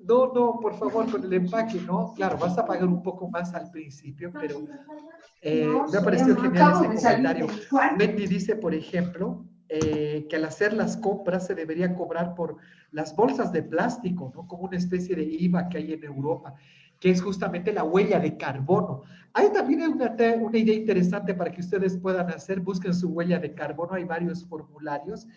no, por favor, con el empaque, ¿no? Claro, vas a pagar un poco más al principio, pero me ha parecido genial ese comentario. Wendy dice, por ejemplo, que al hacer las compras se debería cobrar por las bolsas de plástico, ¿no? Como una especie de IVA que hay en Europa, que es justamente la huella de carbono. Hay también una idea interesante para que ustedes puedan hacer, busquen su huella de carbono, hay varios formularios.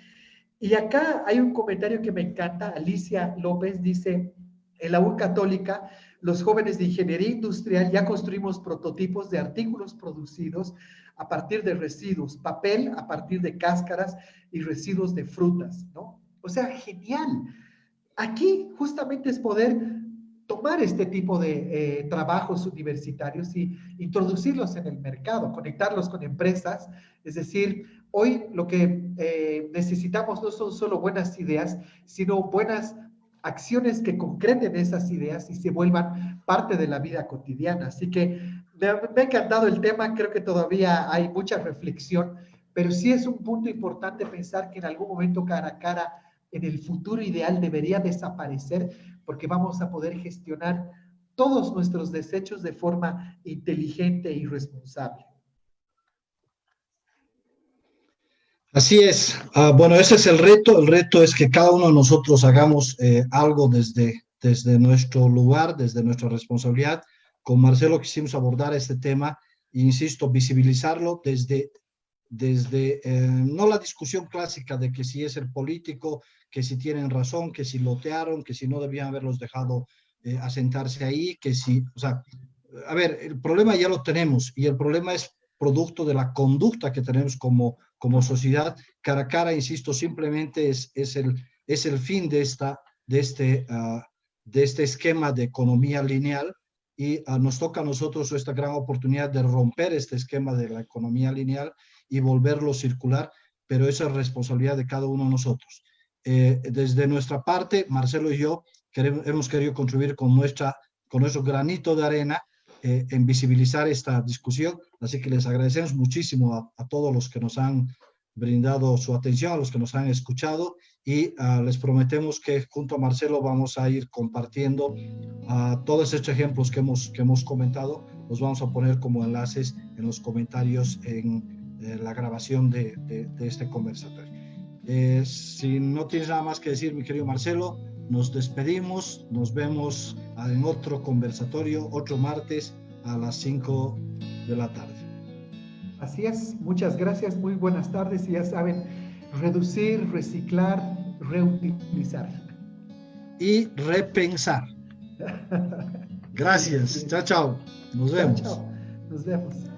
Y acá hay un comentario que me encanta, Alicia López dice, en la U Católica, los jóvenes de ingeniería industrial ya construimos prototipos de artículos producidos a partir de residuos, papel a partir de cáscaras y residuos de frutas, ¿no? O sea, genial. Aquí justamente es poder tomar este tipo de trabajos universitarios y introducirlos en el mercado, conectarlos con empresas. Es decir, hoy lo que necesitamos no son solo buenas ideas, sino buenas acciones que concreten esas ideas y se vuelvan parte de la vida cotidiana. Así que me ha encantado el tema, creo que todavía hay mucha reflexión, pero sí es un punto importante pensar que en algún momento cara a cara en el futuro ideal debería desaparecer porque vamos a poder gestionar todos nuestros desechos de forma inteligente y responsable. Así es. Bueno, ese es el reto. El reto es que cada uno de nosotros hagamos algo desde nuestro lugar, desde nuestra responsabilidad. Con Marcelo quisimos abordar este tema e, insisto, visibilizarlo desde no la discusión clásica de que si es el político, que si tienen razón, que si lotearon, que si no debían haberlos dejado asentarse ahí, que si, o sea, a ver, el problema ya lo tenemos y el problema es producto de la conducta que tenemos como sociedad. Cara a cara, insisto, simplemente es el fin de este esquema de economía lineal y nos toca a nosotros esta gran oportunidad de romper este esquema de la economía lineal y volverlo circular, pero esa es responsabilidad de cada uno de nosotros. Desde nuestra parte, Marcelo y yo hemos querido contribuir con nuestro granito de arena en visibilizar esta discusión, así que les agradecemos muchísimo a todos los que nos han brindado su atención, a los que nos han escuchado y les prometemos que junto a Marcelo vamos a ir compartiendo todos estos ejemplos que hemos comentado, los vamos a poner como enlaces en los comentarios en la grabación de este conversatorio. Si no tienes nada más que decir, mi querido Marcelo, nos despedimos, nos vemos en otro conversatorio, otro martes a las 5 de la tarde. Así es, muchas gracias, muy buenas tardes y ya saben, reducir, reciclar, reutilizar. Y repensar. Gracias, chao, chao, nos vemos. Chao, chao. Nos vemos.